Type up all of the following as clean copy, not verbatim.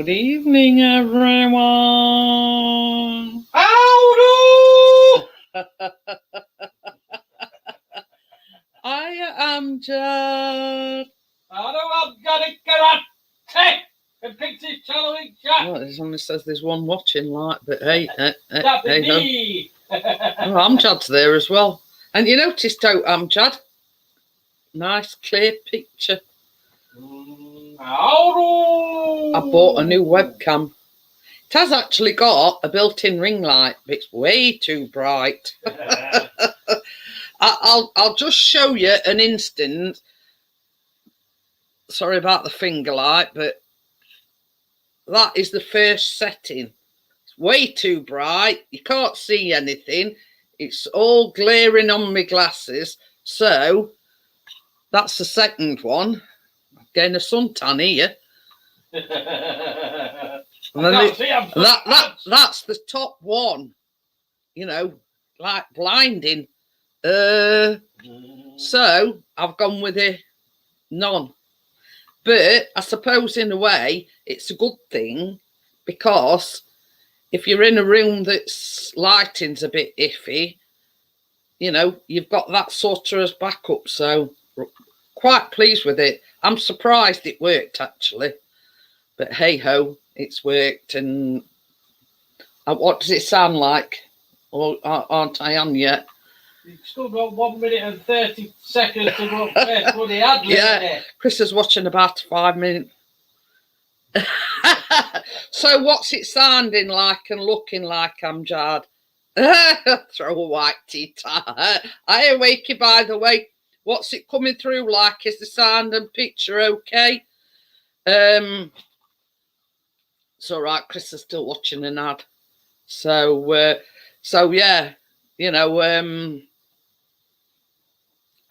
Good evening, everyone. Howdy! I am Judd. I know I'm gonna karate and Pixie's channeling chat. Well, it only says there's one watching, like, but hey, That be hey, ho. me. Oh, Amjad's there as well. And you noticed how Amjad? Nice, clear picture. Howdy! I bought a new webcam. It has actually got a built-in ring light, but it's way too bright. I'll just show you an instant. Sorry about the finger light, but that is the first setting. It's way too bright. You can't see anything. It's all glaring on my glasses. So that's the second one. Getting a suntan here. And then that's the top one. You know, like blinding. So I've gone with a none. But I suppose in a way it's a good thing, because if you're in a room that's lighting's a bit iffy, you know, you've got that sort of as backup. So quite pleased with it. I'm surprised it worked actually, but hey ho, it's worked. And what does it sound like? Or aren't I on yet? You've still got 1 minute and 30 seconds to go first bloody ad. Yeah, Chris is watching about 5 minutes. So what's it sounding like and looking like, Amjad? Throw a white tea tie. I awake you, by the way. What's it coming through like? Is the sound and picture okay? It's all right. Chris is still watching an ad. So yeah, you know,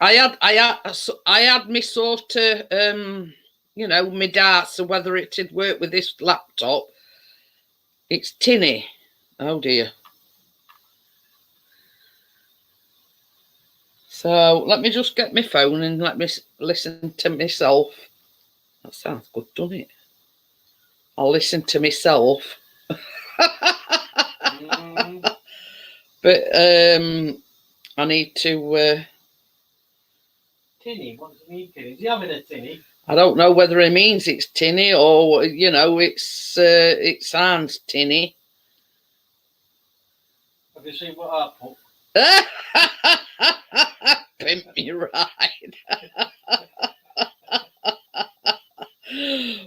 I had me sort of you know, my doubts of whether it did work with this laptop. It's tinny. Oh dear. So let me just get my phone and let me listen to myself. That sounds good, doesn't it? I'll listen to myself. But I need to Tinny? What does he mean, tinny? Is he having a tinny? I don't know whether it means it's tinny or, you know, it sounds tinny. Have you seen what I put? Pimp me right.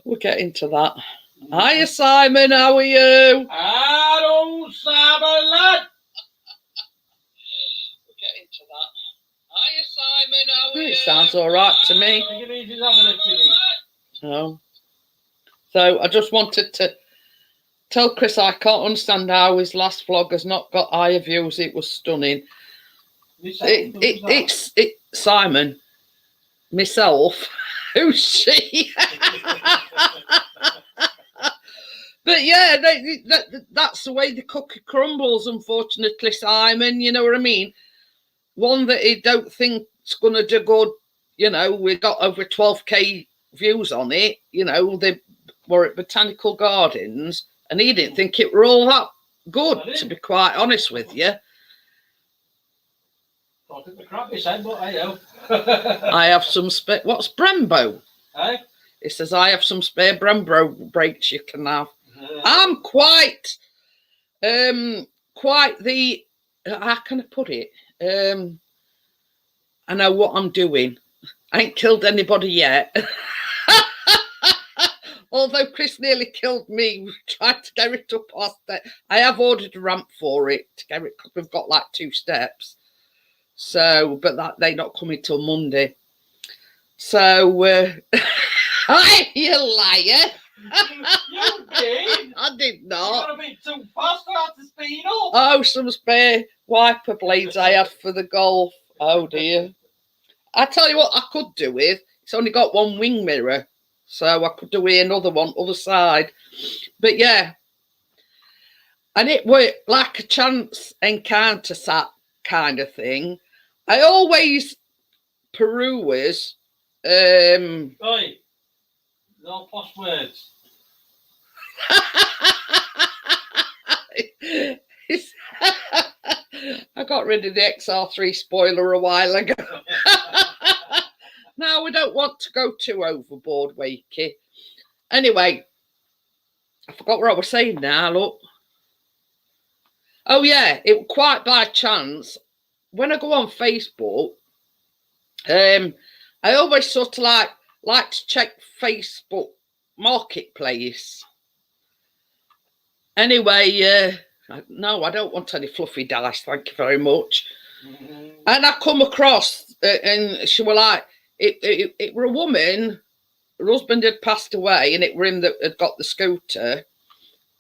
We'll get into that. Hiya, Simon, how are you? Hello, Simon, lad. We'll get into that. Hiya, Simon, how are you? It sounds all right to me. I think it means he's having a tinny. No. So I just wanted to tell Chris I can't understand how his last vlog has not got higher views. It was stunning. It's Simon, myself. Who's she? But yeah, that's the way the cookie crumbles, unfortunately, Simon. You know what I mean? One that he don't think's going to do good. You know, we got over 12k views on it. You know, they were at Botanical Gardens, and he didn't think it were all that good, to be quite honest with you. I think the crap he said, but I know. I have some spare. What's Brembo? Eh? It says I have some spare Brembo brakes you can have. I'm quite the. How can I put it? I know what I'm doing. I ain't killed anybody yet. Although Chris nearly killed me trying to get it up past that. I have ordered a ramp for it to get it, because we've got like 2 steps. So, but that they're not coming till Monday. So, you liar. You did? I did not. You're a bit too fast. I had to speed up. Oh, some spare wiper blades I had for the Golf. Oh dear. I tell you what I could do with. It's only got one wing mirror, so I could do with another one other side. But yeah, and it worked like a chance encounter sat kind of thing. I always peruse. Oi, no posh words. got rid of the XR3 spoiler a while ago. Now we don't want to go too overboard, Wakey. Anyway, I forgot what I was saying now, look. Oh yeah, it quite by chance. When I go on Facebook, I always sort of like to check Facebook Marketplace. Anyway, no, I don't want any fluffy dice, thank you very much. And I come across, and she were like, it were a woman, her husband had passed away, and it were him that had got the scooter.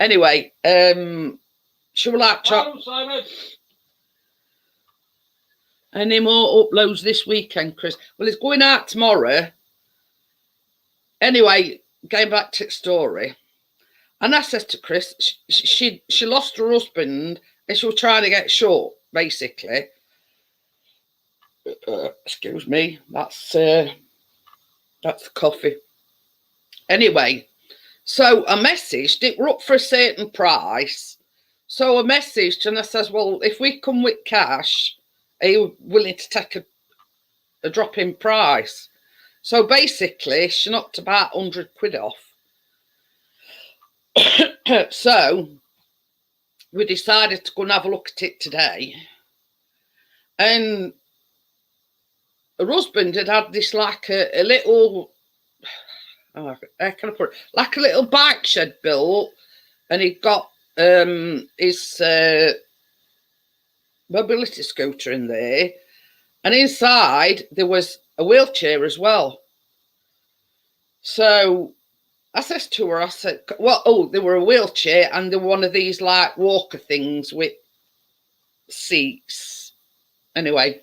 Anyway, she were like, any more uploads this weekend, Chris? Well, it's going out tomorrow. Anyway, going back to the story. And I said to Chris, she lost her husband and she was trying to get short, basically. Excuse me, that's the coffee. Anyway, so I messaged, it were up for a certain price. So I messaged and I says, well, if we come with cash, are you willing to take a drop in price? So basically, she knocked about 100 quid off. So we decided to go and have a look at it today. And her husband had this like a little, how can I put it? Like a little bike shed built, and he'd got his mobility scooter in there, and inside there was a wheelchair as well. So I says to her, I said, well, oh, they were a wheelchair and they were one of these like walker things with seats. Anyway,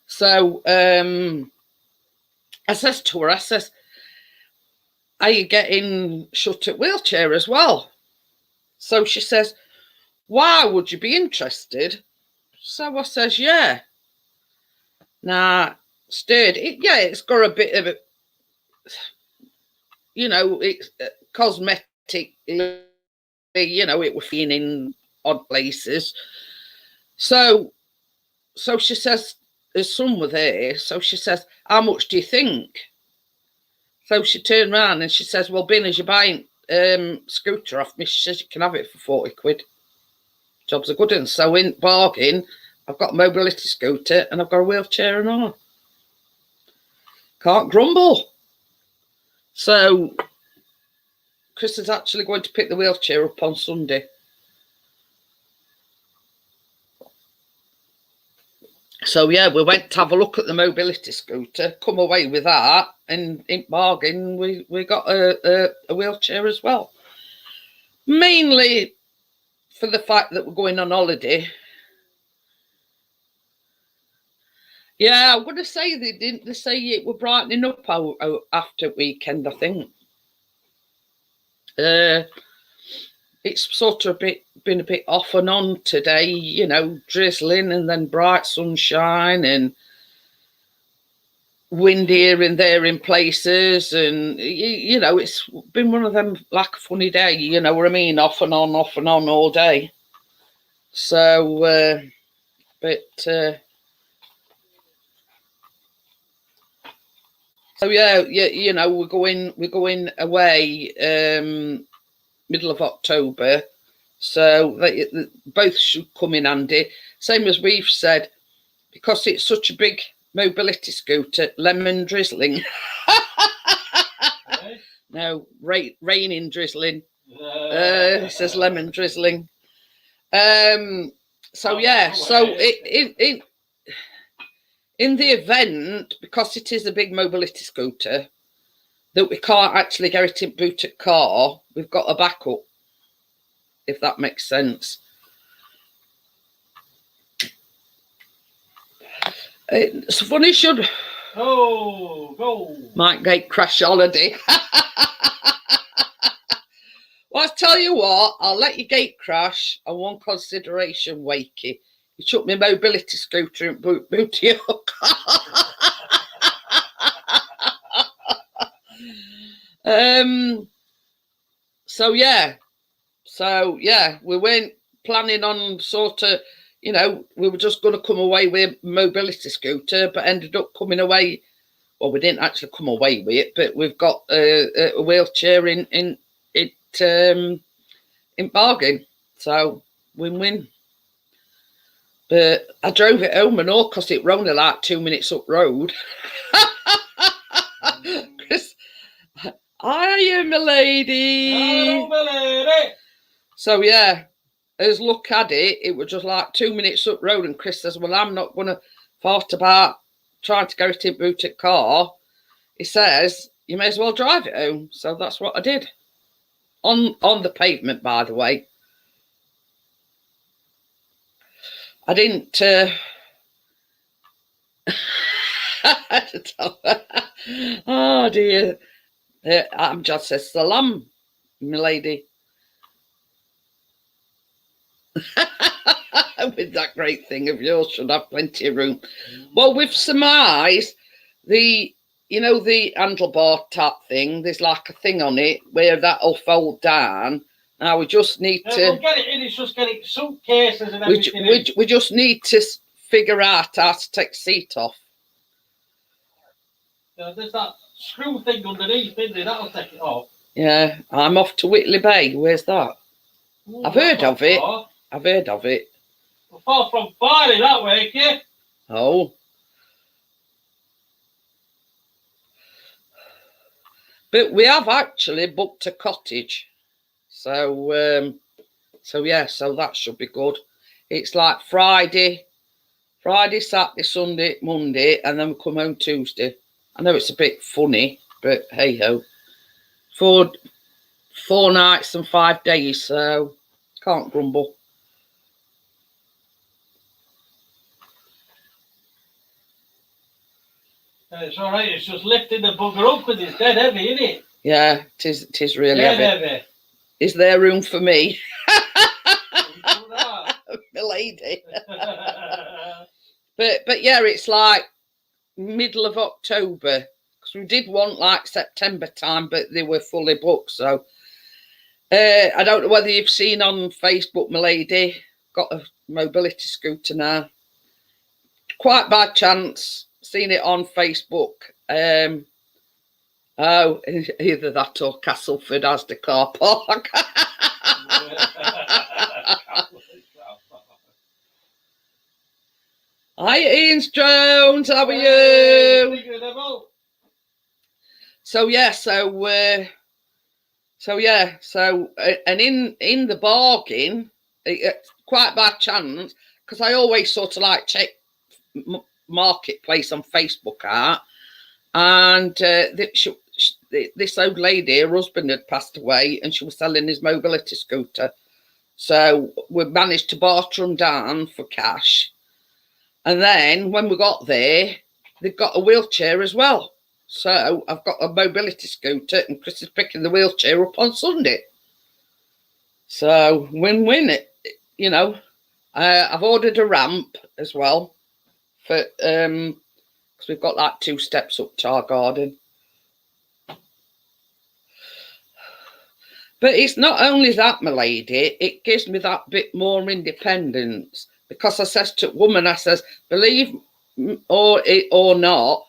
so I says to her, I says, are you getting shut at wheelchair as well? So she says, why would you be interested? So I says, yeah. Now, stirred it, yeah, it's got a bit of a, you know, it's cosmetic, you know, it was in odd places. So she says, his son were there. So she says, how much do you think? So she turned around and she says, well, being as you're buying scooter off me, she says, you can have it for 40 quid. Job's a good one. So in bargain, I've got a mobility scooter and I've got a wheelchair and all. Can't grumble. So Chris is actually going to pick the wheelchair up on Sunday. So yeah, we went to have a look at the mobility scooter, come away with that, and in bargain we got a wheelchair as well. Mainly for the fact that we're going on holiday. Yeah, I'm going to say they say it were brightening up after weekend, I think. It's sort of been a bit off and on today, you know, drizzling and then bright sunshine and wind here and there in places. And, you know, it's been one of them like a funny day, you know what I mean? Off and on all day. So, so yeah, you know, we're going away middle of October, so they both should come in handy. Same as we've said, because it's such a big mobility scooter, lemon drizzling. No, raining drizzling. It says lemon drizzling. So yeah, so in the event, because it is a big mobility scooter, that we can't actually get it in boot at car, we've got a backup, if that makes sense. It's funny, should go Mike Gate crash holiday. Well, I tell you what, I'll let your gate crash on one consideration, Wakey. You took my mobility scooter and boot your car. So yeah, we weren't planning on sort of you know, we were just going to come away with a mobility scooter, but ended up coming away. Well, we didn't actually come away with it, but we've got a wheelchair in bargain. So win-win. But I drove it home and all because it was only like 2 minutes up road. Chris, hiya, my lady. Hello, my lady. So yeah, as look at it, it was just like 2 minutes up road, and Chris says, well, I'm not going to thought about trying to go to a boutique car. He says, you may as well drive it home. So that's what I did. On the pavement, by the way. I didn't oh dear. Amjad says, salam, my lady. With that great thing of yours, should have plenty of room. Well, with surmise, the handlebar type thing, there's like a thing on it where that'll fold down. Now we just need to. We'll get it in. It's just getting suitcases and everything. We just need to figure out how to take the seat off. There's that screw thing underneath, isn't there? That'll take it off. Yeah, I'm off to Whitley Bay. Where's that? Ooh, I've heard of it. Far. I've heard of it. Far from Farley that way, yeah. Oh. But we have actually booked a cottage. So yeah, so that should be good. It's like Friday, Saturday, Sunday, Monday, and then we come home Tuesday. I know it's a bit funny, but hey ho. 4 nights and 5 days, so can't grumble. It's all right. It's just lifting the bugger up because it's dead heavy, isn't it? Yeah, it is really dead heavy. Is there room for me? My lady. but yeah, it's like middle of October, because we did want like September time, but they were fully booked. So I don't know whether you've seen on Facebook, my lady got a mobility scooter now. Quite by chance, seen it on Facebook. Oh, either that or Castleford has the car park. Hi, Ian Jones. How are you? So and in the bargain, quite by chance, because I always sort of like check Marketplace on Facebook out, and this old lady, her husband had passed away, and she was selling his mobility scooter. So we managed to barter them down for cash. And then when we got there, they've got a wheelchair as well. So I've got a mobility scooter, and Chris is picking the wheelchair up on Sunday. So win-win, you know. I've ordered a ramp as well for because we've got like 2 steps up to our garden. But it's not only that, my lady, it gives me that bit more independence, because I says to a woman, I says, believe or not,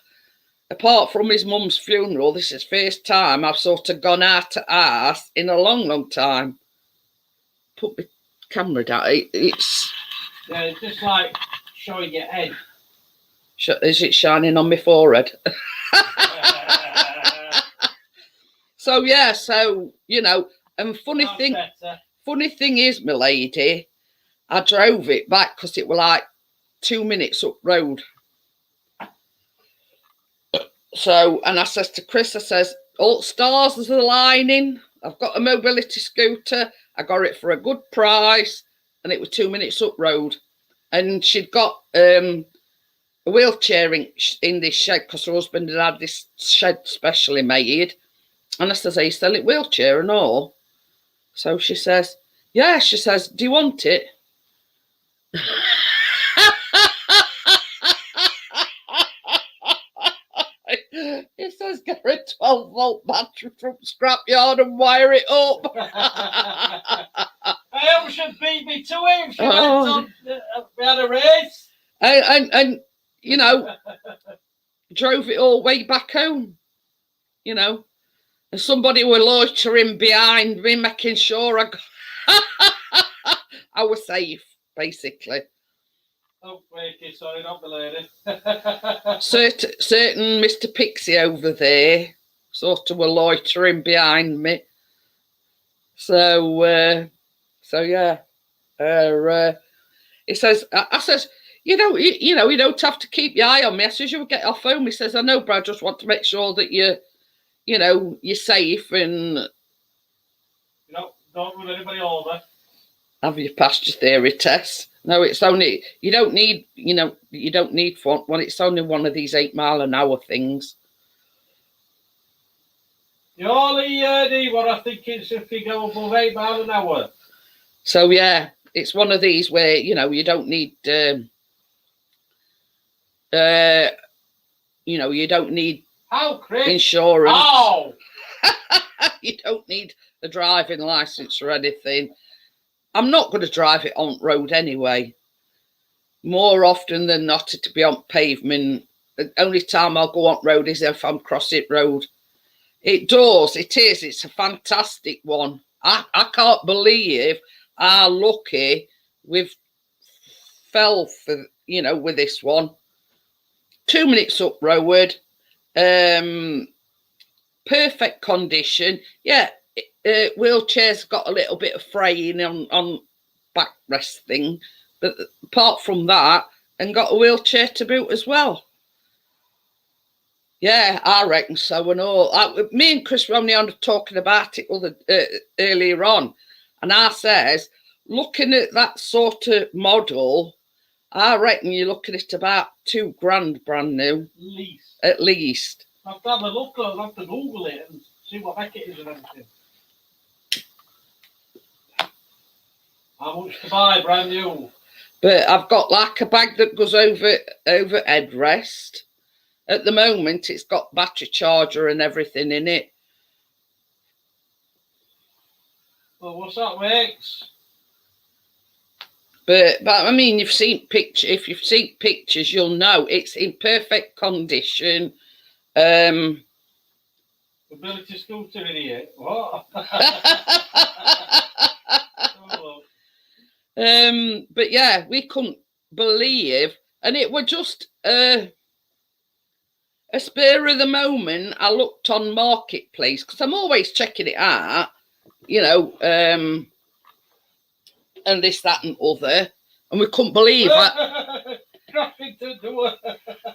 apart from his mum's funeral, this is the first time I've sort of gone out to house in a long, long time. Put my camera down. It's just like showing your head. Is it shining on my forehead? So yeah, so you know, and funny thing is, my lady, I drove it back because it was like 2 minutes up road. So, and I says to Chris, I says, all stars are aligning. I've got a mobility scooter. I got it for a good price, and it was 2 minutes up road. And she'd got a wheelchair in this shed because her husband had this shed specially made. And I says, are you selling wheelchair and all? So she says, yeah. She says, do you want it? It says, get a 12-volt battery from scrapyard and wire it up. I hope she'd beat me to him. She went on We had a race. And you know, drove it all the way back home, you know. And somebody were loitering behind me, making sure I was safe, basically. Oh, wakey, sorry, not the lady. certain Mr. Pixie over there sort of were loitering behind me. So yeah. He says, I says, you don't have to keep your eye on me. I says, you'll get off home. He says, I know, but I just want to make sure that you're safe and don't run anybody over. Have you passed your theory test? No, it's only you don't need one. It's only one of these 8 mile an hour things. You only need what I think it's if you go above 8 mile an hour. So yeah, it's one of these where you don't need you don't need insurance. How? You don't need a driving license or anything. I'm not going to drive it on road anyway. More often than not, to be on pavement. The only time I'll go on road is if I'm crossing road. It does. It is. It's a fantastic one. I can't believe how lucky we've fell for, with this one. 2 minutes up road. Perfect condition. Yeah. Wheelchairs got a little bit of fraying on backrest thing, but apart from that, and got a wheelchair to boot as well. Yeah, I reckon so. And all me and Chris were only on talking about it earlier on, and I says, looking at that sort of model, I reckon you're looking at about $2,000 brand new, at least. I'll have a look. I'll have to Google it and see what heck it is and everything. How much to buy brand new? But I've got like a bag that goes over headrest. At the moment, it's got battery charger and everything in it. Well, what's that makes? But I mean, if you've seen pictures, you'll know it's in perfect condition. Mobility scooter in here. What? But yeah, we couldn't believe, and it were just a spur of the moment. I looked on Marketplace because I'm always checking it out, and this, that, and other, and we couldn't believe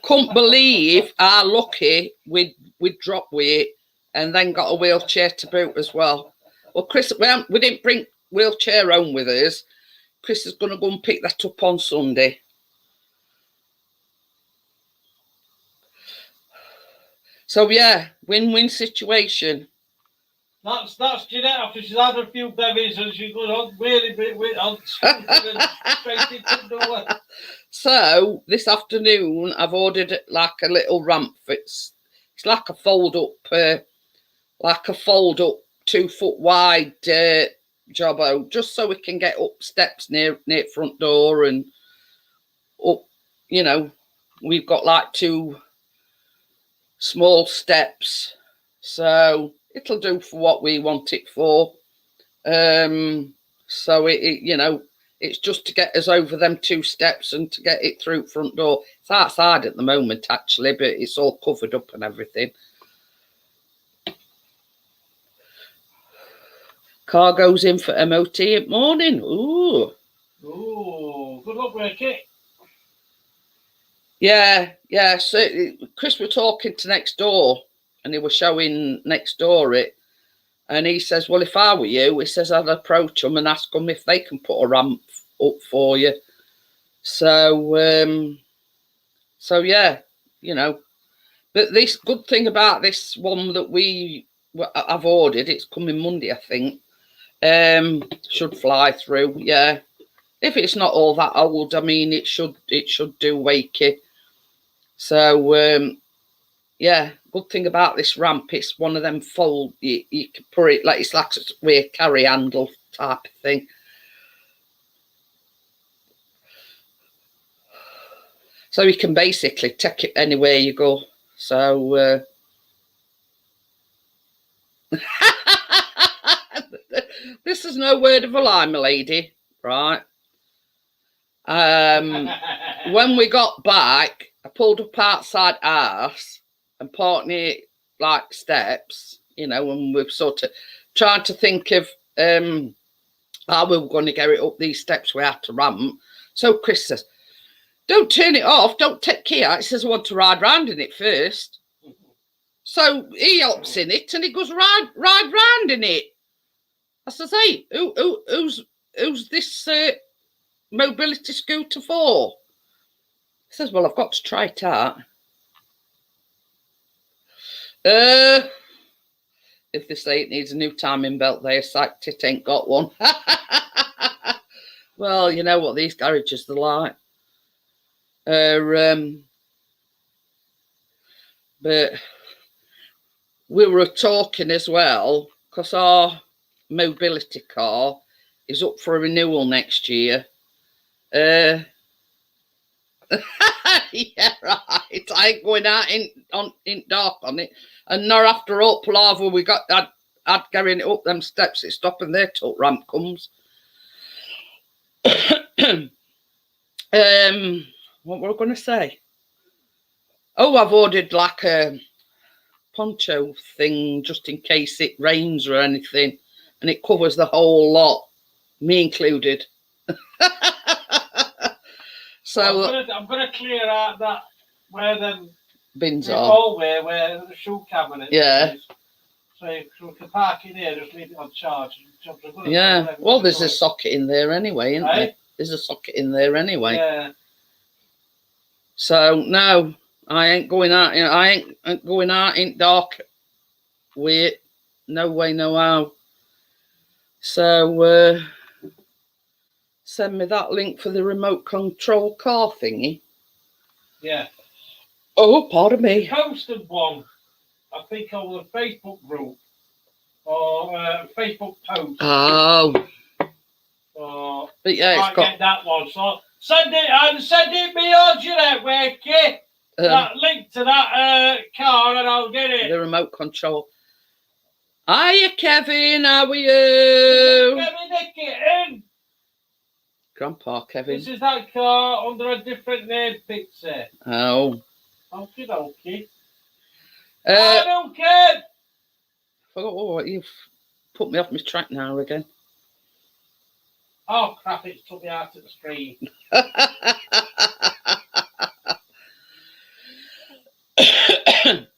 couldn't believe how lucky we'd dropped with, and then got a wheelchair to boot as well. Well, Chris, we didn't bring wheelchair home with us. Chris is going to go and pick that up on Sunday. So yeah, win-win situation. That's Jeanette after she's had a few bevies and she goes on really bit on straight into the door. So this afternoon I've ordered like a little ramp. It's like a fold up 2 foot wide jobbo, just so we can get up steps near front door and up. We've got like 2 small steps, so it'll do for what we want it for. So it's just to get us over them 2 steps and to get it through front door. It's outside at the moment actually, but it's all covered up and everything. Car goes in for MOT at morning. Ooh, good luck with it. Yeah. So Chris were talking to next door, and he was showing next door it, and he says, "Well, if I were you," he says, "I'd approach them and ask them if they can put a ramp up for you." So yeah, But this good thing about this one that I've ordered, it's coming Monday, I think. Should fly through. Yeah, if it's not all that old, I mean, it should do wakey. So yeah, good thing about this ramp, it's one of them fold. You can put it like it's like a carry handle type of thing. So you can basically take it anywhere you go. So this is no word of a lie, my lady, right? When we got back, I pulled up outside house and parked near like steps, you know, and we're sort of trying to think of how we were going to get it up these steps we had to ramp. So Chris says, don't turn it off, don't take key out. He says, I want to ride round in it first. So he hops in it and he goes, ride round in it. I says, hey, who's this mobility scooter for? He says, well, I've got to try it out. If they say it needs a new timing belt, they sacked it, ain't got one. Well, you know what these garages are like. But we were talking as well, because our mobility car is up for a renewal next year. Yeah, right. I ain't going out in dark on it. And nor after up lava we got I'd going up them steps, it's stopping there till ramp comes. What were I gonna say? Oh, I've ordered like a poncho thing just in case it rains or anything, and it covers the whole lot, me included. So I'm gonna clear out that where them bins the are. hallway where the shoe cabinet Yeah. is. So we can park in here, just leave it on charge. Yeah. Well, there's a socket in there anyway, isn't there? There's a socket in there anyway. Yeah. So no, I ain't going out. You know, I ain't going out in dark with it. No way, no how. So send me that link for the remote control car thingy. Yeah. Oh, pardon me. Posted one, I think, on the Facebook group or Facebook post. Oh. But yeah, it's got get that one. So send it me on Jeanette, Wakey. That link to that car, and I'll get it. The remote control. Hiya, Kevin. How are you? Kevin, nick it in. Grandpa Kevin. This is that car under a different name picture. Oh. Okie dokie. I don't care. Forgot what you've put me off my track now again. Oh crap! It's took me out of the stream.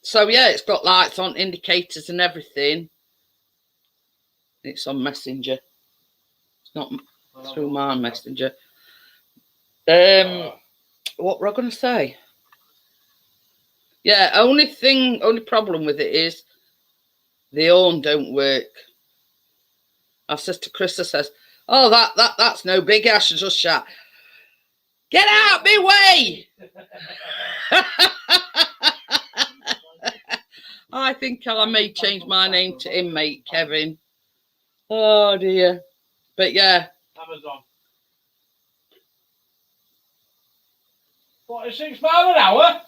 So yeah, it's got lights on, indicators and everything. It's on Messenger. It's not through my Messenger. What were I going to say? Yeah, only problem with it is the horn don't work. Our sister Krista says, "Oh, that's no big. I should just shout, get out my way." I think I may change my name to Inmate Kevin. Oh dear. But yeah. Amazon. 46 miles an hour?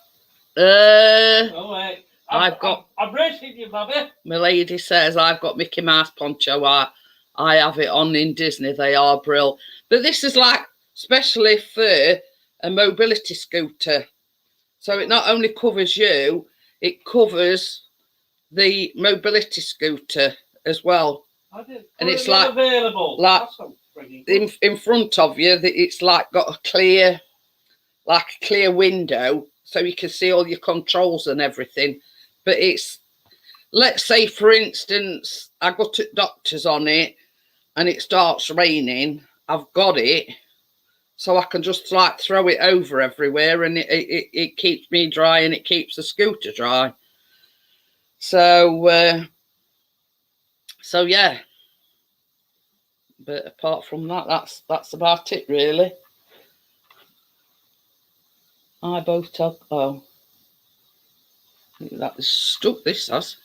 Oh, wait. I'm racing you, Bobby. My lady says I've got Mickey Mouse poncho. I have it on in Disney. They are brill. But this is like specially for a mobility scooter. So it not only covers you, it covers the mobility scooter as well. And it's like available. Like in front of you, it's like got a clear window, so you can see all your controls and everything. But it's, let's say for instance, I go to doctors on it and it starts raining. I've got it, so I can just like throw it over everywhere, and it keeps me dry and it keeps the scooter dry. So yeah. But apart from that, that's about it really. I both have. Oh, that is stuck. This has.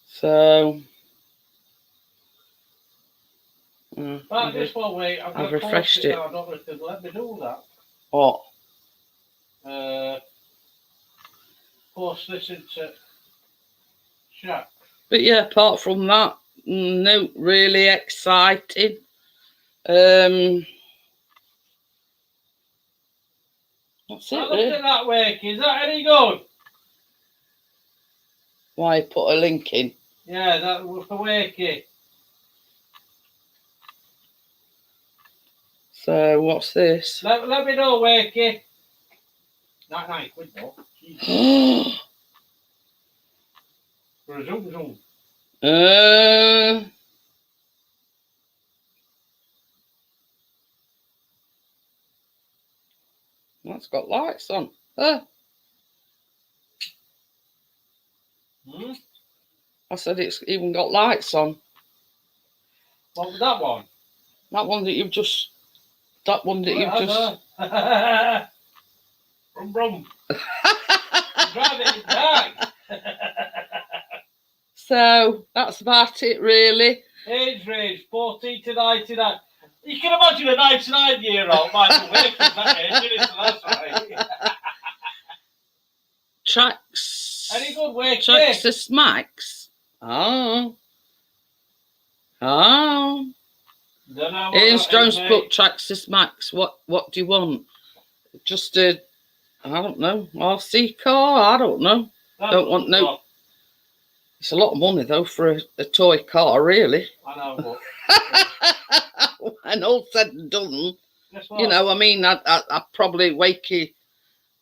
So Right, this one way, I'm I've going to refreshed post it. now. I don't know if they'll let me do that. What? Post this into chat. But yeah, apart from that, no, really exciting. That's I it, looked really. at that Wakey. Is that any good? Why put a link in? Yeah, that was for Wakey. So what's this? Let me know, Wakey. £99 though. Jesus. For a zoom zoom. That's got lights on. Hmm? I said it's even got lights on. What was that one? That one that you've just. That one that you've just. Brum brum. Drive it in dark. So that's about it, really. Age range 14 to 99. You can imagine a 99-year-old might be working that age, isn't it? So that's right. Tracks. Any good work? Traxxas Max. Oh. Oh. Don't know what Ian that Stones is, put mate. Traxxas Max. What do you want? Just a, I don't know, RC car? I don't know. Don't want no. It's a lot of money though for a toy car, really. I know, but And all said and done, guess what? you know, I mean, I probably Wakey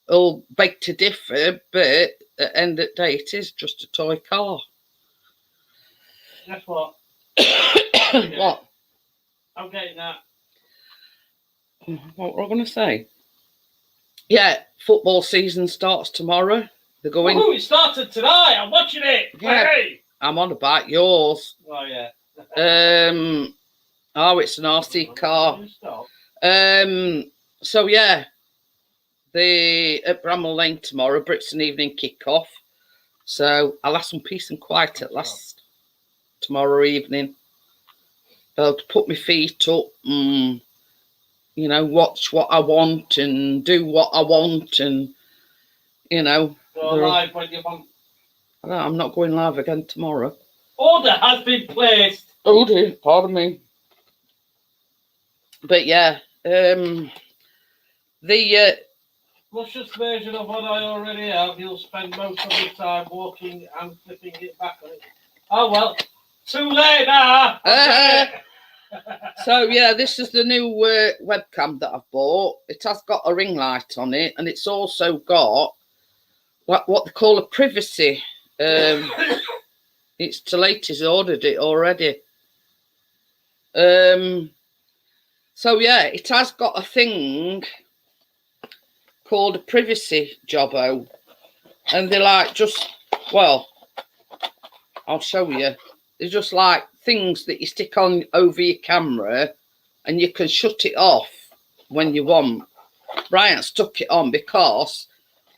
will beg to differ, but at the end of the day, it is just a toy car. Guess what? What? I'm getting that. What were I going to say? Yeah, football season starts tomorrow. They're going. Woohoo, it started tonight. I'm watching it. Yeah. Hey. I'm on about yours. Oh, yeah. Oh, it's an RC car. Stop. So yeah, at Bramall Lane tomorrow, Brixton evening kick-off. So I'll have some peace and quiet at last tomorrow evening. I'll put my feet up and, you know, watch what I want and do what I want and, you know. Go live when you want. I'm not going live again tomorrow. Order has been placed. Oh dear, pardon me. But yeah, the luscious version of what I already have. You'll spend most of your time walking and flipping it back on it. Oh well, too late now. So yeah, this is the new webcam that I've bought. It has got a ring light on it, and it's also got what they call a privacy. It's too late. He's ordered it already. So yeah, it has got a thing called a privacy jobbo, and they're like I'll show you. They're just like things that you stick on over your camera, and you can shut it off when you want. Brian stuck it on because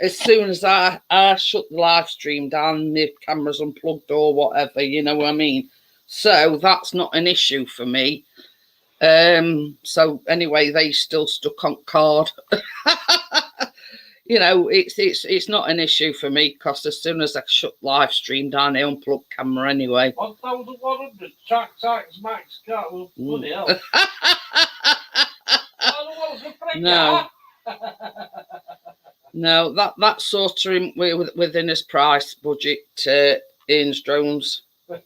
as soon as I shut the live stream down, the camera's unplugged or whatever, you know what I mean? So that's not an issue for me. So anyway, they still stuck on card. You know, it's not an issue for me because as soon as I shut live stream down, I unplug camera anyway. 1,100 Traxxas Max car. Well, bloody hell. No. No, that's sort of within his price budget, Ian's drones. Now,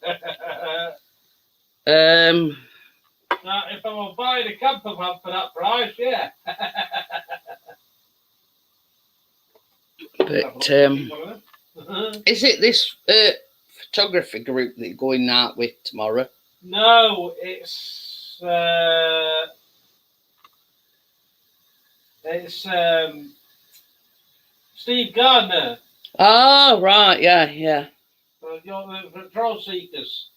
if I were buying a camper van for that price, yeah. But is it this photography group that you're going out with tomorrow? No, it's Steve Gardner. Oh, right, yeah. The Troll Seekers.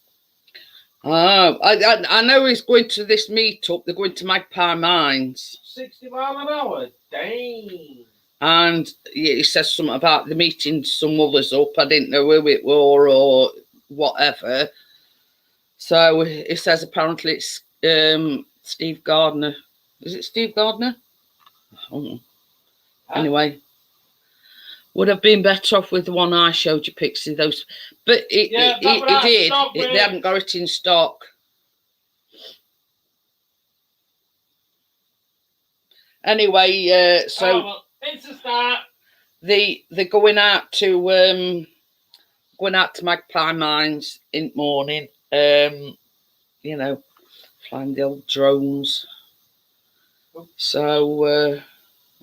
Oh, I know he's going to this meetup. They're going to Magpie Mines. 60 mile an hour. Dang. And he says something about the meeting some others up. I didn't know who it were or whatever. So he says apparently it's Steve Gardner. Is it Steve Gardner? Oh. Anyway, would have been better off with the one I showed you, Pixie. Those, but it did. Stock, they hadn't got it in stock. Anyway, so it's a start. They're going out to Magpie Mines in the morning. You know, flying the old drones. So,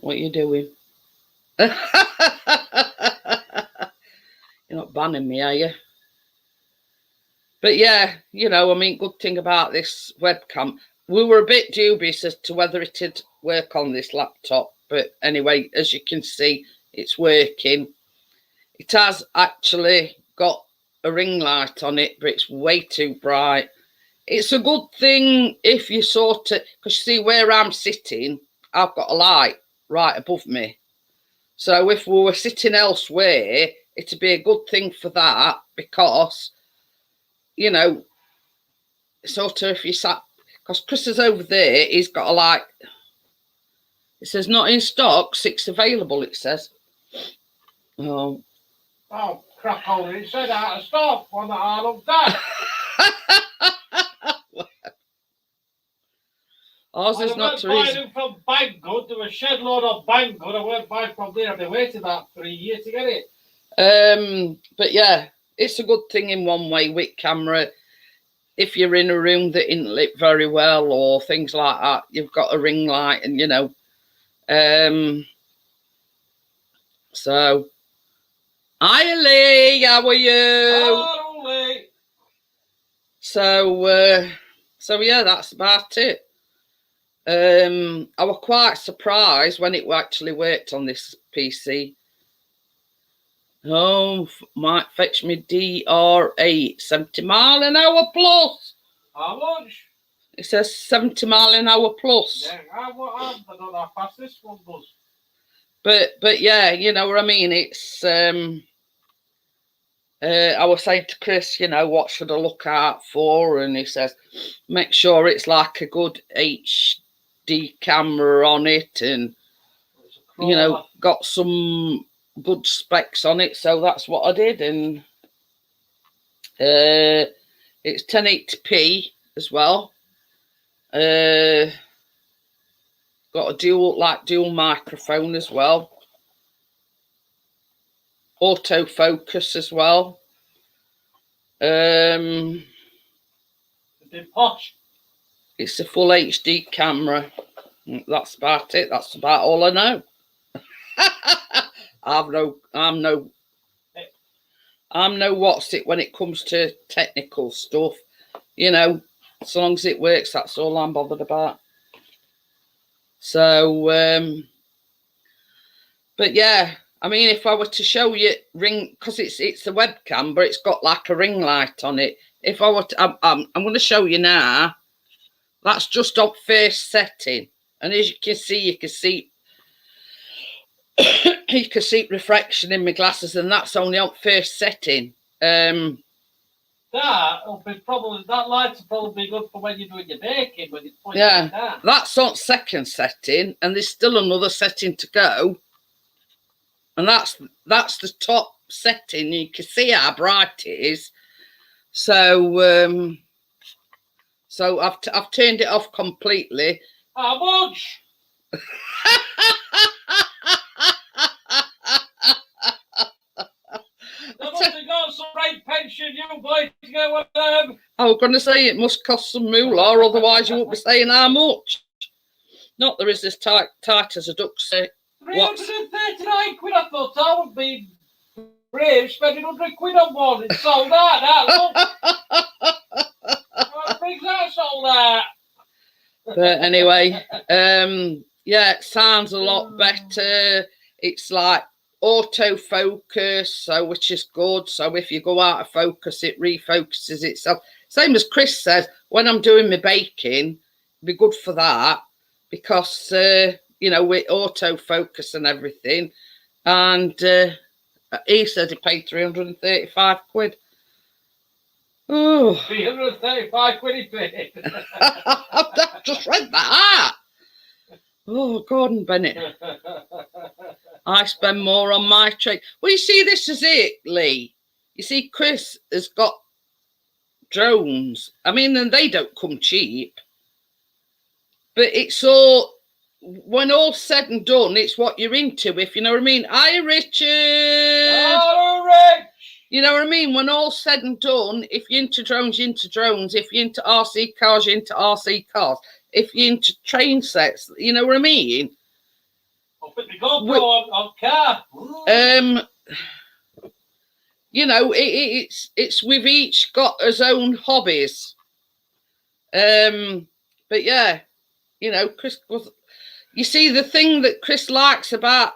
what are you doing? You're not banning me, are you? But yeah, you know, I mean, good thing about this webcam, we were a bit dubious as to whether it'd work on this laptop. But anyway, as you can see, it's working. It has actually got a ring light on it, but it's way too bright. It's a good thing if you sort of, because you see where I'm sitting, I've got a light right above me. So if we were sitting elsewhere, it'd be a good thing for that, because, you know, sort of if you sat, because Chris is over there, he's got a light. It says not in stock, 6 available, it says. Oh. Oh, crap, holy, it said out of stock when I looked at. Ours is not to reason. I went from Banggood, there was a shed load of Banggood. I went by from there, I've been waiting about 3 years to get it. But yeah, it's a good thing in one way with camera. If you're in a room that isn't lit very well or things like that, you've got a ring light, and you know. So, hi Lee, how are you? Hello, Lee. So yeah, that's about it. I was quite surprised when it actually worked on this PC. Oh, might fetch me DR8, 70 mile an hour plus. How much? It says 70 mile an hour plus. Yeah, I don't know how fast this one does. But yeah, you know what I mean. It's I was saying to Chris, you know, what should I look out for? And he says, make sure it's like a good HD camera on it, and you know, got some good specs on it. So that's what I did, and it's 1080p as well. Got a dual microphone as well. Autofocus as well. It's posh. It's a full HD camera. That's about it. That's about all I know. I'm no what's it when it comes to technical stuff. You know, as long as it works, that's all I'm bothered about. So, but yeah, I mean, if I were to show you because it's a webcam, but it's got like a ring light on it. If I were to, I'm going to show you now. That's just on first setting, and as you can see, you can see reflection in my glasses, and that's only on first setting. That light will probably be good for when you're doing your baking. When it's yeah, that's on second setting, and there's still another setting to go, and that's the top setting. You can see how bright it is. So so I've turned it off completely. How much? Got some right pension, you boys to go with them. I was going to say it must cost some moolah, otherwise you won't be saying how much. Not there is as tight as a duck's. 339 quid. I thought I would be brave spending 100 quid on one. It's sold out. That look. I think that sold out. But anyway, yeah, it sounds a lot better. It's like autofocus, so which is good. So if you go out of focus, it refocuses itself. Same as Chris says, when I'm doing my baking, it'd be good for that, because you know, with autofocus and everything. And he said he paid 335 quid. Oh, 335 quid he paid. I've just read that. Oh, Gordon Bennett. I spend more on my trade. Well, you see, this is it, Lee. You see, Chris has got drones. I mean, and they don't come cheap. But it's all, when all's said and done, it's what you're into, if you know what I mean. Hi, Richard. Oh, Rich! You know what I mean? When all's said and done, if you're into drones, you're into drones. If you're into RC cars, you're into RC cars. If you're into train sets, you know what I mean? I'll put the GoPro on car. You know, it's we've each got our own hobbies. But yeah, you know, Chris was. You see, the thing that Chris likes about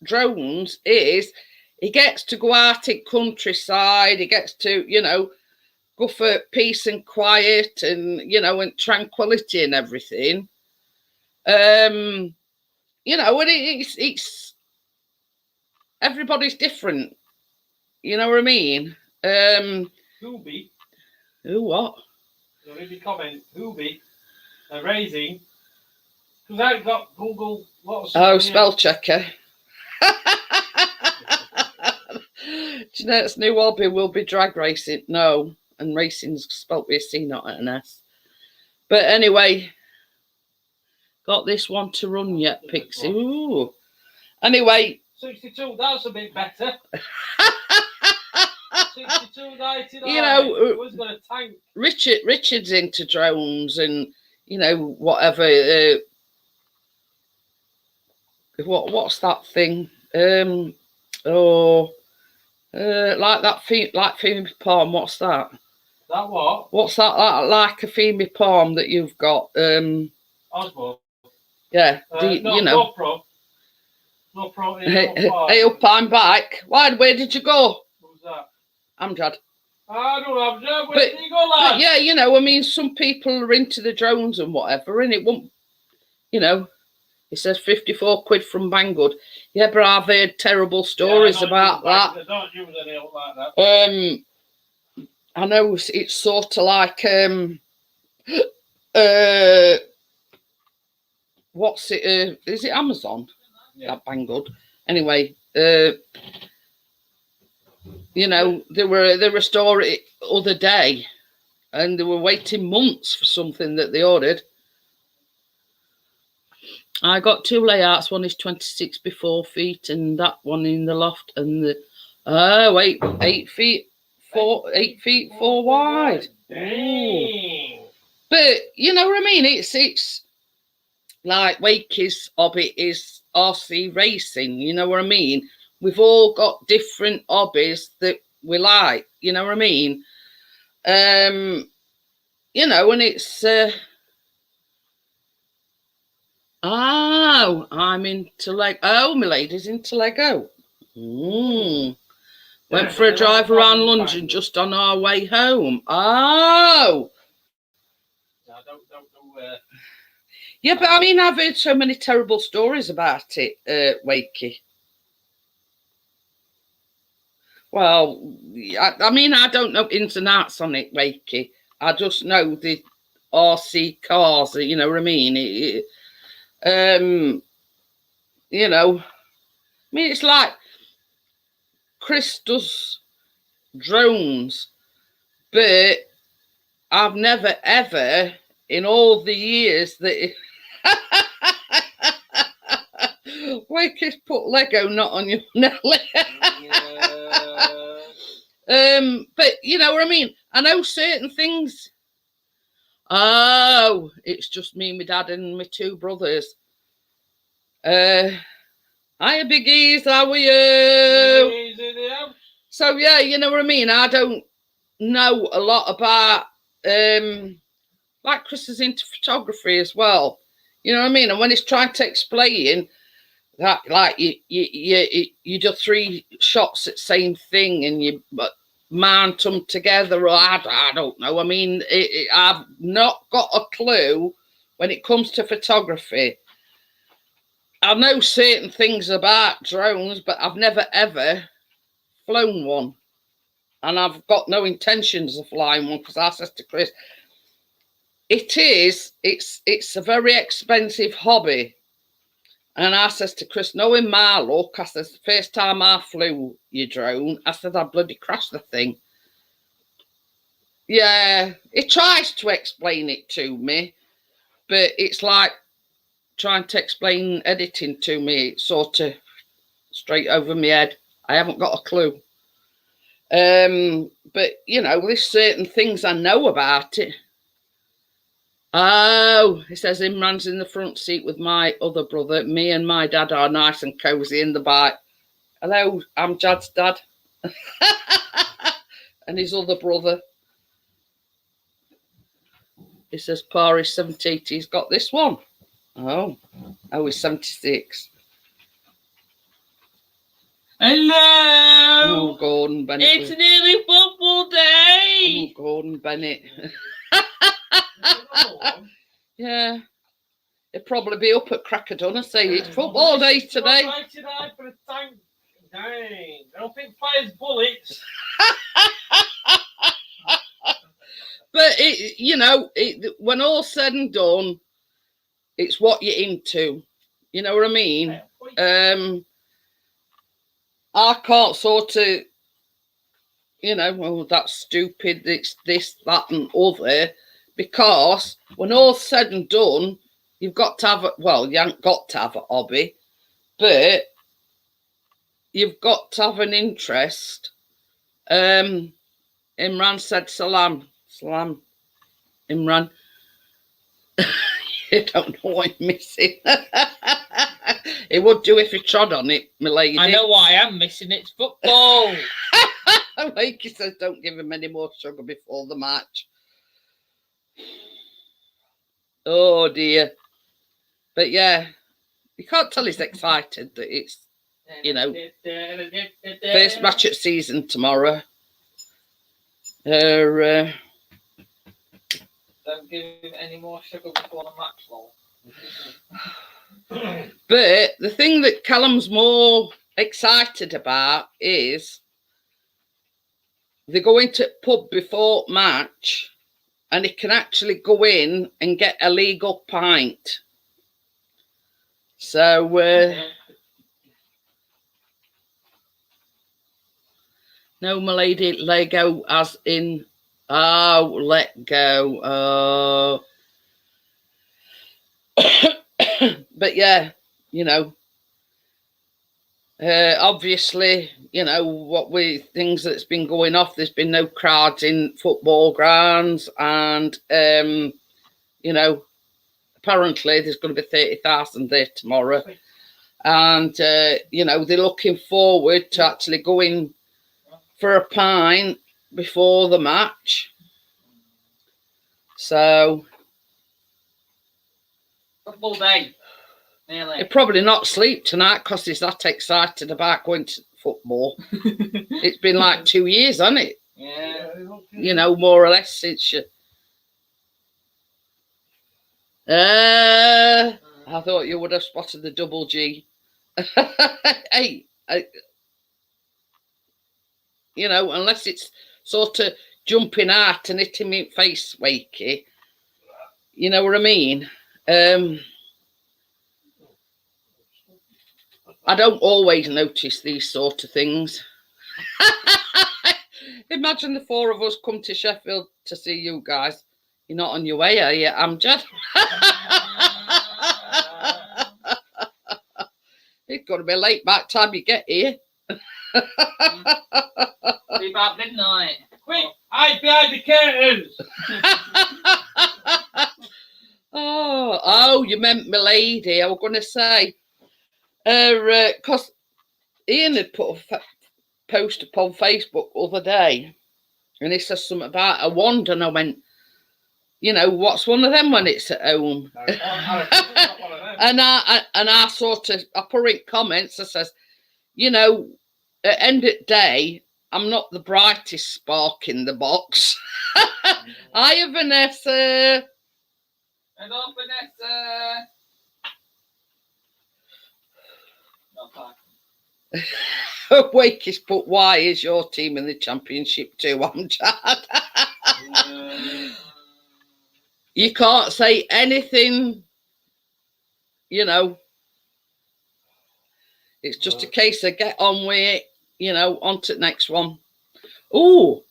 drones is he gets to go out in countryside. He gets to, you know, go for peace and quiet and, you know, and tranquility and everything. You know, and it's everybody's different. You know what I mean? Who'll Who what? read the comment. Who'll raising. Because I've got Google. Spell checker. Do you know its new hobby will be drag racing? No, and racing's spelt with a C, not an S. But anyway, got this one to run yet, Pixie. Ooh. Anyway. 62, that's a bit better. 62.99. You know, who's got a tank? Richard's into drones and, you know, whatever. What's that thing? Like that Femi palm. What's that? That what? What's that like a Femi palm that you've got? Osmo. Yeah. No, you know. GoPro. GoPro. Hey, up, I'm back. Where did you go? Who's that? Amjad. I don't know. Where did you go, lad? But yeah, you know, I mean, some people are into the drones and whatever, and it won't, you know. It says 54 quid from Banggood. Yeah, but I've heard terrible stories about that. I don't use any like that. I know it's sort of like what's it? Is it Amazon? Yeah. That Banggood. Anyway, you know, there were a story other day, and they were waiting months for something that they ordered. I got two layouts. One is 26 by 4 feet, and that one in the loft, and the 8 feet 4 wide. Dang. But you know what I mean? It's like Wakey's hobby is RC racing. You know what I mean? We've all got different hobbies that we like. You know what I mean? You know, and it's. I'm into Lego. Oh, my lady's into Lego. Went for a drive around London just on our way home. Oh. Yeah, but I mean, I've heard so many terrible stories about it, Wakey. Well, I mean, I don't know ins and outs on it, Wakey. I just know the RC cars, you know what I mean? You know, I mean, it's like Chris does drones, but I've never ever in all the years that Wakey's put Lego not on your Nelly. But you know what I mean? I know certain things. Oh, it's just me, my dad, and my two brothers. Hiya, Biggies, how are you? So yeah, you know what I mean? I don't know a lot about like Chris is into photography as well. You know what I mean? And when he's trying to explain that, like you do 3 shots at the same thing and you mount them together, or I don't know. I mean, I've not got a clue when it comes to photography. I know certain things about drones, but I've never ever flown one. and I've got no intentions of flying one because I said to Chris, it's a very expensive hobby. And I says to Chris, knowing my luck, I says, the first time I flew your drone, I said, I bloody crashed the thing. Yeah, he tries to explain it to me, but it's like trying to explain editing to me. It's sort of straight over my head. I haven't got a clue. But, you know, there's certain things I know about it. Oh, he says Imran's in the front seat with my other brother. Me and my dad are nice and cosy in the bike. Hello, I'm Jad's dad. And his other brother. He says, Pa is 78. He's got this one. Oh, he's 76. Hello. Oh, Gordon Bennett. It's nearly football day. Oh, Gordon Bennett. Yeah. He'll probably be up at crack of dawn and say it's football day today. Dang. I don't think fires bullets. But it, you know, when all's said and done, it's what you're into. You know what I mean? I can't sort of, you know, well, that's stupid, it's this, that, and other, because when all's said and done, you've got to have, well, you haven't got to have a hobby, but you've got to have an interest. Imran said salam. Salam, Imran. You don't know what I'm missing. It would do if you trod on it, my lady. I know why I'm missing. It's football. Like he says, don't give him any more sugar before the match. Oh dear. But yeah, you can't tell he's excited that it's, you know, first match at season tomorrow. Don't give him any more sugar before the match, lol. But the thing that Callum's more excited about is they're going to pub before match and he can actually go in and get a legal pint. So, no, my lady, Lego as in, oh, let go. But yeah, you know, obviously, you know, what we things that's been going off, there's been no crowds in football grounds, and you know, apparently there's going to be 30,000 there tomorrow, and you know, they're looking forward to actually going for a pint before the match. So Football day. Nearly. he'll probably not sleep tonight because he's that excited about going to football. It's been like 2 years, hasn't it? Yeah. You know, more or less since you. I thought you would have spotted the double G. Hey, you know, unless it's sort of jumping out and hitting me in face, wakey. You know what I mean? I don't always notice these sort of things. Imagine the four of us come to Sheffield to see you guys. You're not on your way, are you, Amjad? It's got to be late by the time you get here. Be about midnight. Quick, hide behind the curtains. Oh, you meant my lady. I was going to say, because Ian had put a post upon Facebook the other day, and he says something about a wand, and I went, you know, what's one of them when it's at home? And I sort of, I put in comments, I says, you know, at the end of the day, I'm not the brightest spark in the box. Hiya, Vanessa. Hello, Vanessa. Wakey's put, why is your team in the championship too? I'm Chad. You can't say anything, you know. It's just a case of get on with it, you know, on to the next one. Oh.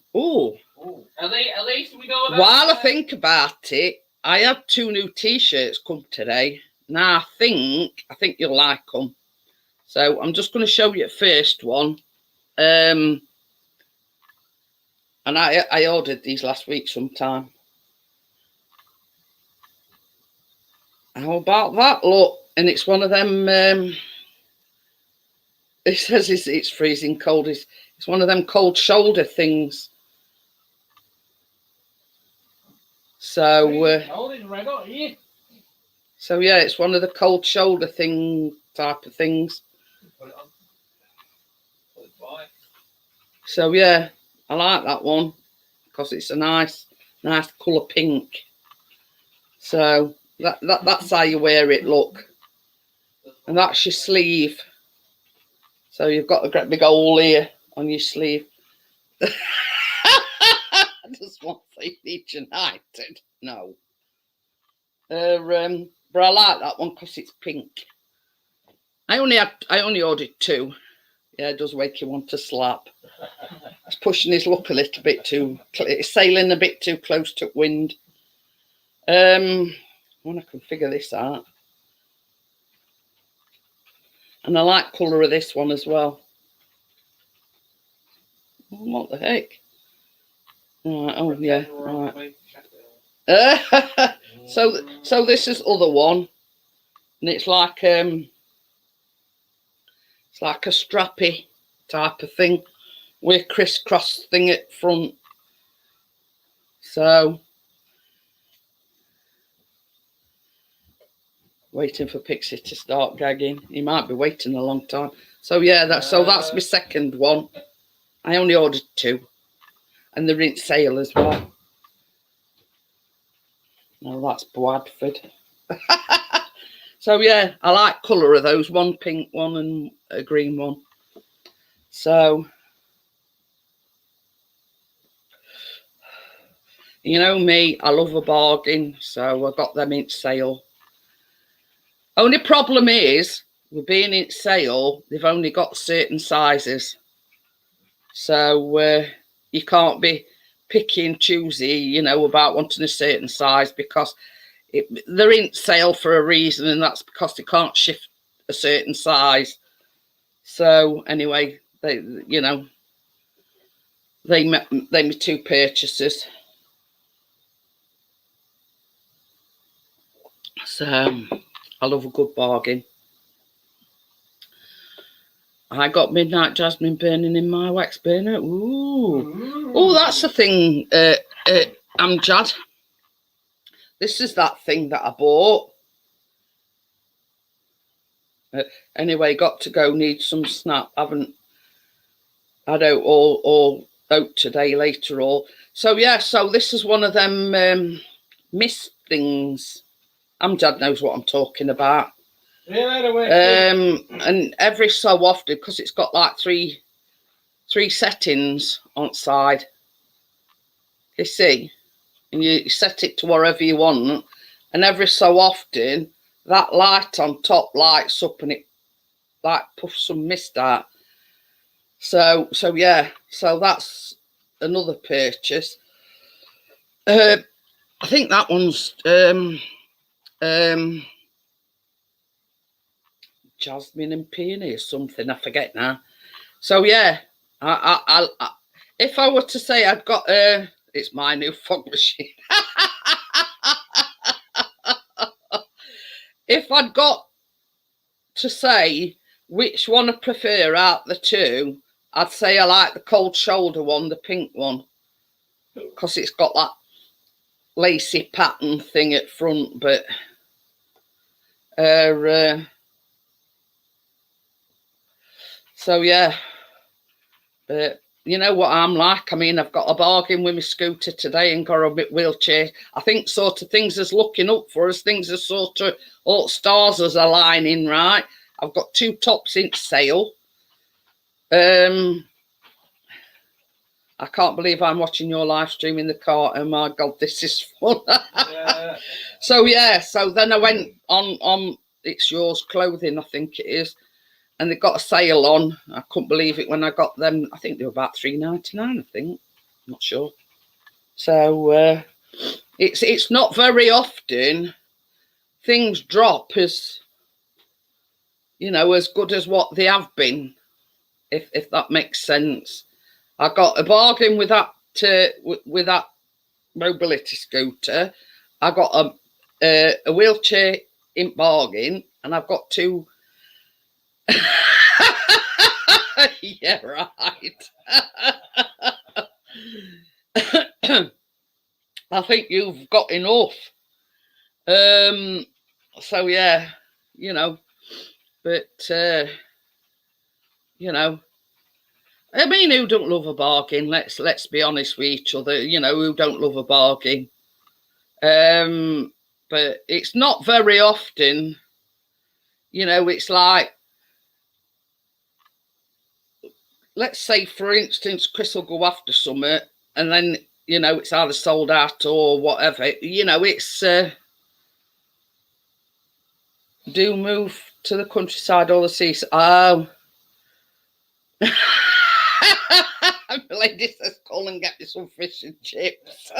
At least we know that. While I think about it, I had 2 new t-shirts come today. Now I think you'll like them. So I'm just going to show you the first one. And I ordered these last week sometime. How about that? Look, and it's one of them. It says it's freezing cold. It's one of them cold shoulder things. So so yeah, it's one of the cold shoulder thing type of things. So yeah, I like that one because it's a nice colour pink. So that's how you wear it, look. And that's your sleeve. So you've got a great big hole here on your sleeve. I just want to say Leeds United. No. But I like that one because it's pink. I only ordered 2. Yeah, it does make you want to slap. It's pushing his luck a little bit too. It's sailing a bit too close to wind. When I can figure this out. And I like colour of this one as well. What the heck? Right, oh yeah, right. So this is other one, and it's like a strappy type of thing with a crisscross thing at front. So waiting for Pixie to start gagging. He might be waiting a long time. So yeah, that's my second one. I only ordered 2, and they're in sale as well. No, that's Bradford. So yeah, I like colour of those. One pink one and a green one. So you know me, I love a bargain. So I got them in sale. Only problem is, with being in sale, they've only got certain sizes. So you can't be picky and choosy, you know, about wanting a certain size because they're in sale for a reason, and that's because they can't shift a certain size. So anyway, they made 2 purchases. So I love a good bargain. I got Midnight Jasmine burning in my wax burner. Ooh. Oh, that's the thing, Amjad. This is that thing that I bought. Anyway, got to go, need some snap. Haven't had out all out today, later all. So yeah, so this is one of them mist things. Amjad knows what I'm talking about. And every so often, because it's got like three settings on side, you see, and you set it to wherever you want, and every so often that light on top lights up and it like puffs some mist out. So yeah, so that's another purchase. I think that one's Jasmine and Peony or something, I forget now. So yeah, I if I were to say I'd got it's my new fog machine. If I'd got to say which one I prefer out the 2, I'd say I like the cold shoulder one, the pink one, because it's got that lacy pattern thing at front. But so yeah, but you know what I'm like. I mean, I've got a bargain with my scooter today and got a bit wheelchair. I think sort of things is looking up for us. Things are sort of all stars is aligning, right? I've got 2 tops in sale. I can't believe I'm watching your live stream in the car. Oh my God, this is fun. Yeah. So then I went on It's Yours clothing, I think it is, and they got a sale on. I couldn't believe it when I got them. I think they were about $3.99. I think, I'm not sure. So it's not very often things drop as, you know, as good as what they have been, if that makes sense. I got a bargain with that mobility scooter. I got a wheelchair in bargain, and I've got two. Yeah, right. I think you've got enough. So yeah, you know, but you know, I mean, who don't love a bargain? Let's be honest with each other. You know, who don't love a bargain? But it's not very often. You know, it's like, let's say, for instance, Chris will go after something, and then, you know, it's either sold out or whatever. You know, it's do move to the countryside or the seaside. Oh. The lady says, call and get me some fish and chips.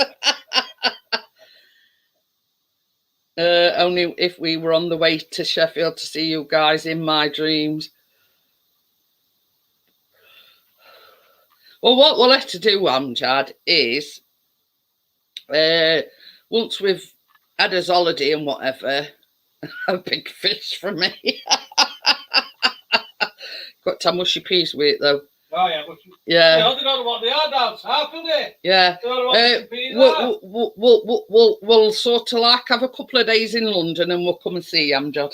Only if we were on the way to Sheffield to see you guys in my dreams. Well, what we'll have to do, Amjad, is once we've had us holiday and whatever, a big fish for me. Got to have mushy peas with it, though. Oh, yeah, but Yeah. You know, they don't know what they are down south, do they? Yeah. They don't know what mushy peas are. We'll sort of like have a couple of days in London and we'll come and see you, Amjad.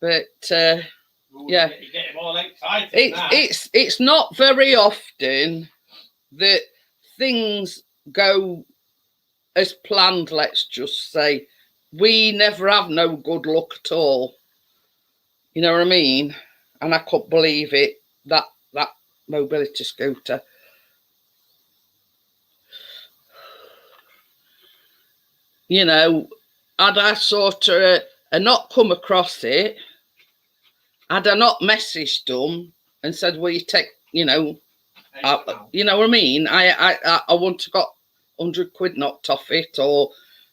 But yeah, You're getting all excited. It's not very often that things go as planned. Let's just say we never have no good luck at all. You know what I mean? And I couldn't believe it, that mobility scooter. You know, had I sort of not come across it, had I not messaged them and said, will you take, you know, you know what I mean? I wouldn't have got 100 quid knocked off it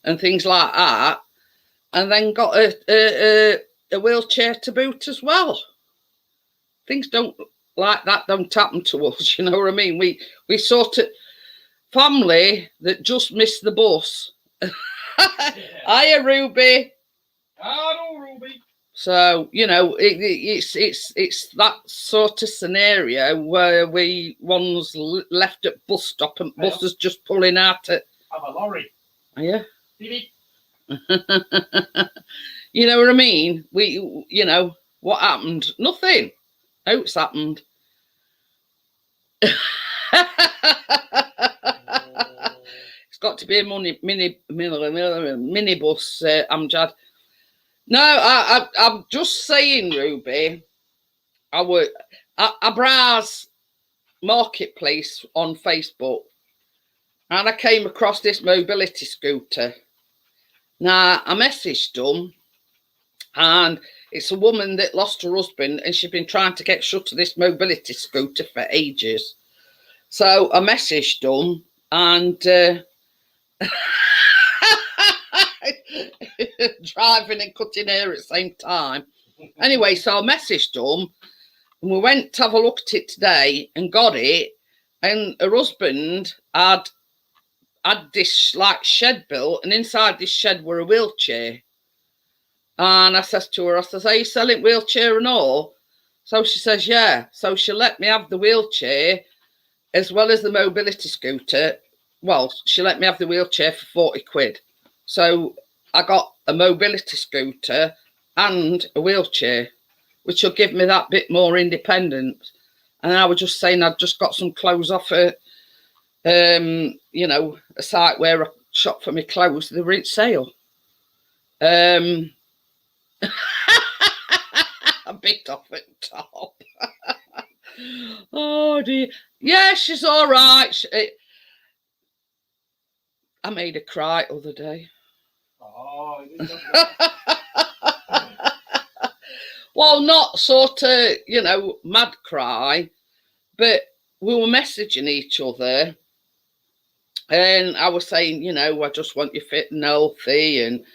and things like that. And then got a wheelchair to boot as well. Things don't like that don't happen to us, you know what I mean? We sort of family that just missed the bus. Hiya, Ruby. Hello, Ruby. So, you know, it's that sort of scenario where one's left at bus stop and buses just pulling out at. Have a lorry. Are you? Beep. You know what I mean? You know, what happened? Nothing. It's happened. It's got to be a mini bus, Amjad. No, I'm just saying, Ruby. I browse Marketplace on Facebook, and I came across this mobility scooter. Now I messaged them, and it's a woman that lost her husband, and she's been trying to get shut of this mobility scooter for ages. So I messaged them, and driving and cutting hair at the same time. Anyway, so I messaged them, and we went to have a look at it today and got it. And her husband had this like shed built, and inside this shed were a wheelchair. And I says to her, I says, are you selling wheelchair and all? So she says, yeah. So she let me have the wheelchair as well as the mobility scooter. Well, she let me have the wheelchair for 40 quid. So I got a mobility scooter and a wheelchair, which will give me that bit more independence. And I was just saying, I'd just got some clothes off you know, a site where I shop for my clothes. They were in sale. A bit off at the top. Oh dear. Yeah, she's all right. I made her cry the other day. Oh, Well, not sort of, you know, mad cry, but we were messaging each other, and I was saying, you know, I just want you fit and healthy, and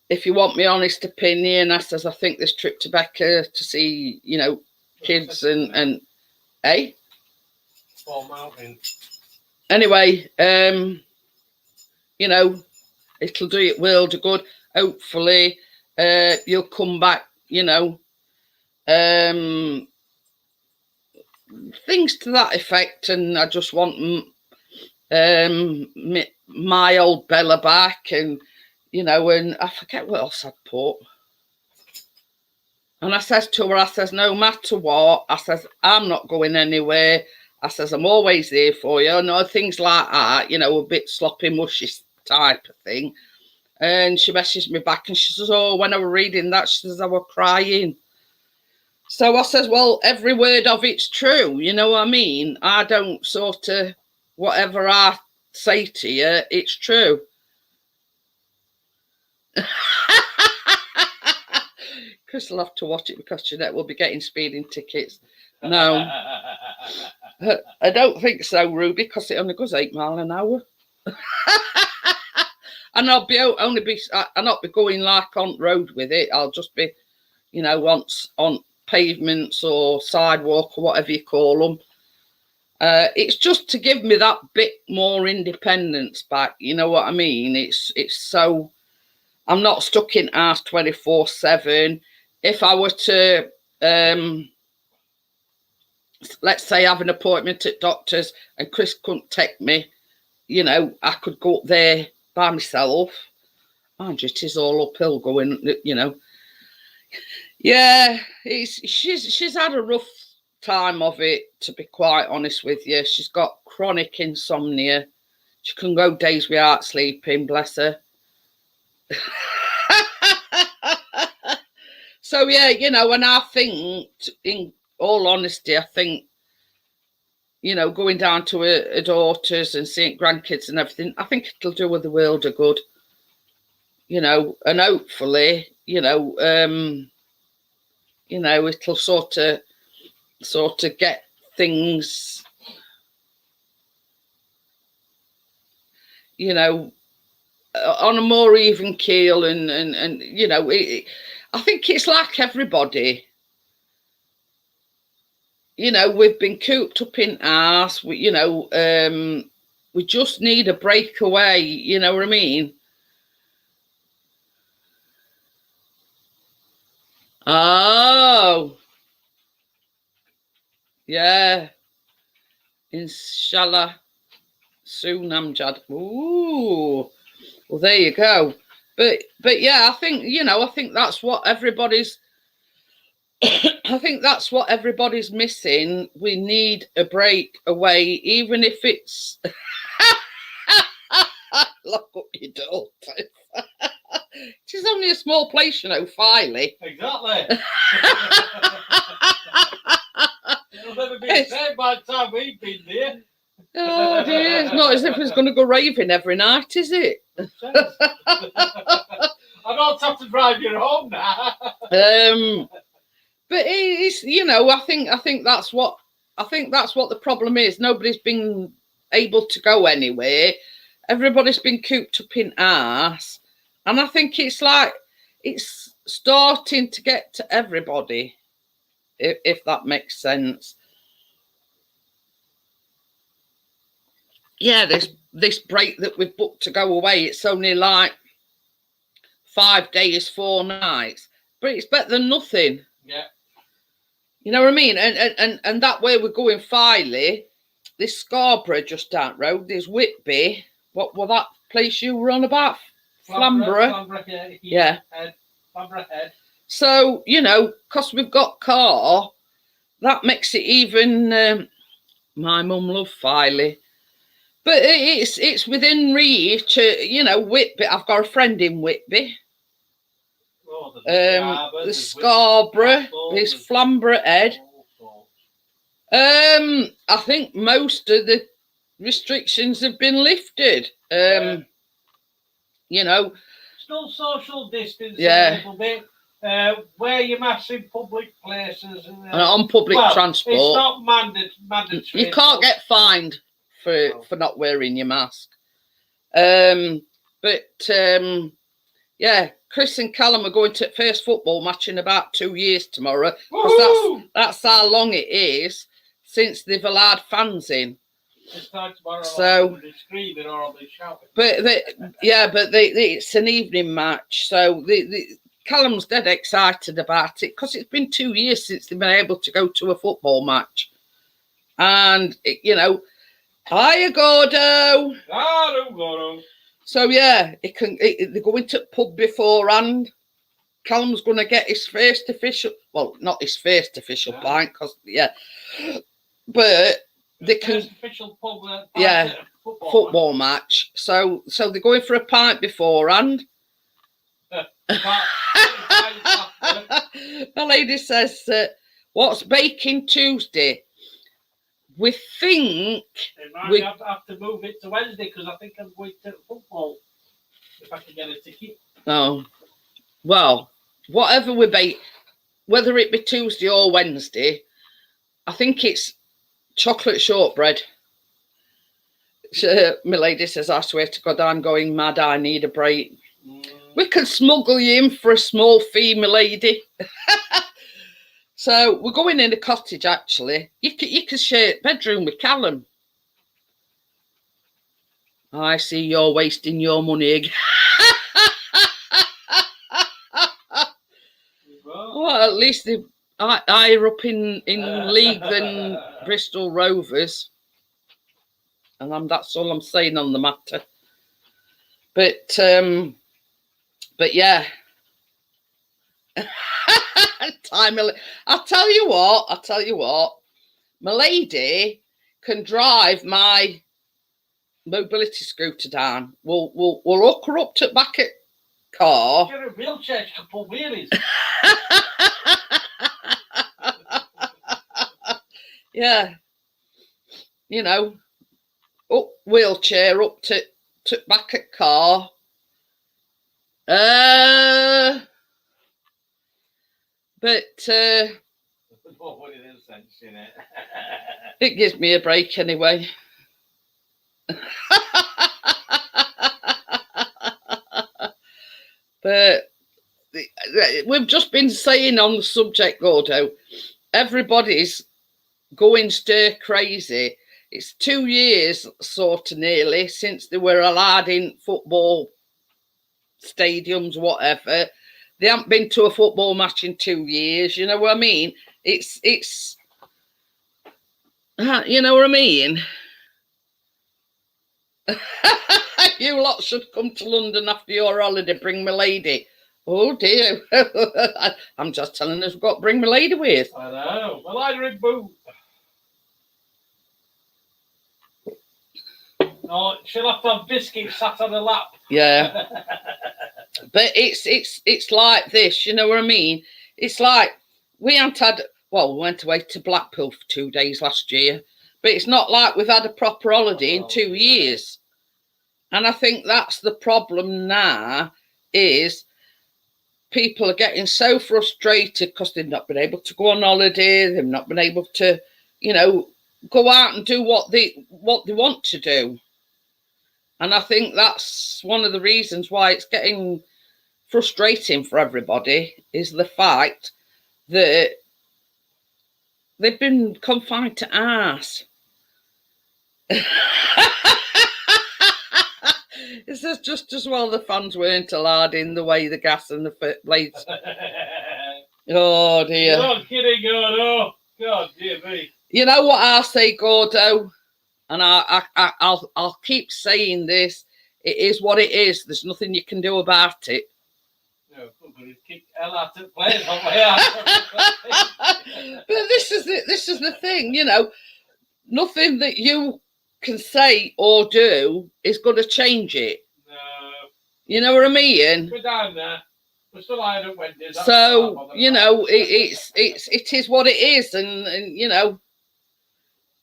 if you want my honest opinion, I says, I think this trip to Becca to see, you know, kids and Fall Mountain. Anyway, you know, it'll do it world of good. Hopefully, you'll come back, you know, things to that effect. And I just want my old Bella back, and, you know, and I forget what else I'd put. And I says to her, I says, no matter what, I says, I'm not going anywhere. I says, I'm always there for you. No, things like that, you know, a bit sloppy, mushy type of thing. And she messaged me back and she says, oh, when I was reading that, she says, I was crying. So I says, well, every word of it's true. You know what I mean? I don't sort of, whatever I say to you, it's true. Chris will have to watch it because Jeanette will be getting speeding tickets. No, I don't think so, Ruby, because it only goes 8 miles an hour. And I'll not be going like on road with it. I'll just be, you know, once on pavements or sidewalk or whatever you call them. It's just to give me that bit more independence back. You know what I mean? It's so I'm not stuck in house 24/7. If I were to, let's say, have an appointment at doctor's and Chris couldn't take me, you know, I could go up there by myself. And it is all uphill going, you know. Yeah, she's had a rough time of it, to be quite honest with you. She's got chronic insomnia. She can go days without sleeping, bless her. So, yeah, you know, and I think, in all honesty, I think, you know, going down to her daughters and seeing grandkids and everything, I think it'll do her the world of good, you know, and hopefully, you know, it'll sort of get things, you know, on a more even keel, and you know, I think it's like everybody. You know, we've been cooped up in ours. You know, we just need a breakaway. You know what I mean? Oh, yeah. Inshallah, soon, Amjad. Ooh, well, there you go. But yeah, I think, you know, I think that's what everybody's. I think that's what everybody's missing. We need a break away, even if it's. Look what you do. It's only a small place, you know, Filey. Exactly. It'll never be the same by the time we've been there. Oh dear, it's not as if it's going to go raving every night, is it? I don't have to drive you home now. But it's, you know, I think that's what the problem is. Nobody's been able to go anywhere. Everybody's been cooped up in arse, and I think it's like it's starting to get to everybody, if that makes sense. Yeah, this break that we've booked to go away, it's only like 5 days, 4 nights, but it's better than nothing. Yeah. You know what I mean? And that way we're going Filey, this Scarborough just down the road, there's Whitby. What was that place you were on about? Flamborough. Yeah. Flamborough Head. So, you know, because we've got car, that makes it even. My mum loved Filey. But it's within reach, you know, Whitby. I've got a friend in Whitby. Oh, The Scarborough, there's Flamborough Head. I think most of the restrictions have been lifted. You know, still social distancing Yeah. a little bit. Wear your mask in public places and on public transport. It's not mandatory. You can't get fined for not wearing your mask. Yeah, Chris and Callum are going to first football match in about 2 years tomorrow. Because that's how long it is since they've allowed fans in. This time tomorrow, So, they'll be screaming or they'll be shouting. But it's an evening match, so Callum's dead excited about it because it's been 2 years since they've been able to go to a football match, and hiya Gordo. Gordo. So yeah, they're going to the pub beforehand. Callum's going to get his first official, not his first official pint, because but they can official pub, football match. So they're going for a pint beforehand. The lady says, "What's Baking Tuesday?" We think we have to move it to Wednesday because I think I'm going to football if I can get a ticket. Oh, well, whatever we bake, whether it be Tuesday or Wednesday, I think it's chocolate shortbread. My lady says, "I swear to God, I'm going mad. I need a break." We can smuggle you in for a small fee, my lady. So we're going in a cottage, actually. You can share a bedroom with Callum. I see you're wasting your money again. Well, at least they're higher up in league than Bristol Rovers. And that's all I'm saying on the matter. But yeah. I'll tell you what. My lady can drive my mobility scooter down. We'll hook her up to the back of the car. Get a wheelchair, she can pull wheelies. Yeah. Up wheelchair up to back of the car. But it gives me a break anyway. But we've just been saying on the subject, Gordo, everybody's going stir crazy. It's 2 years sort of nearly since they were allowed in football stadiums, whatever. They haven't been to a football match in 2 years. You know what I mean? It's you know what I mean? You lot should come to London after your holiday. Bring my lady. Oh dear. I'm just telling us we've got to bring my lady with. I know. Well, I'd in boot. No, she'll have to have biscuits sat on her lap. Yeah. But it's like this, you know what I mean? It's like we went away to Blackpool for 2 days last year, but it's not like we've had a proper holiday in 2 years. And I think that's the problem now, is people are getting so frustrated because they've not been able to go on holiday, they've not been able to, go out and do what they want to do. And I think that's one of the reasons why it's getting frustrating for everybody, is the fact that they've been confined to ours. It's just as well the fans weren't allowed in the way the gas and the blades. Oh dear. You're not kidding, Gordo. God dear me. You know what I say, Gordo? And I'll keep saying this. It is what it is. There's nothing you can do about it. No, kick hell out of players on my ass. But this is the thing, nothing that you can say or do is going to change it. No. You know what I mean? We're down there. We're still iron at Wendy's. that's not So bothered you about. know, it is what it is, and you know,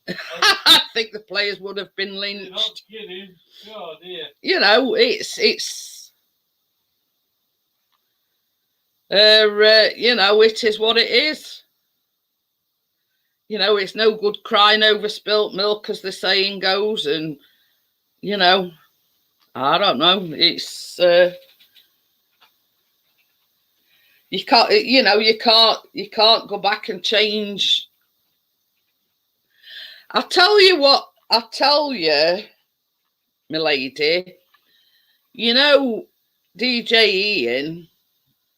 I think the players would have been You're not lynched. kidding. Oh dear. You know, it's you know, it is what it is. You know, it's no good crying over spilt milk, as the saying goes, and you know, I don't know. It's you can't, you know, you can't go back and change. I'll tell you what. I'll tell you, my lady. You know, DJ Ian,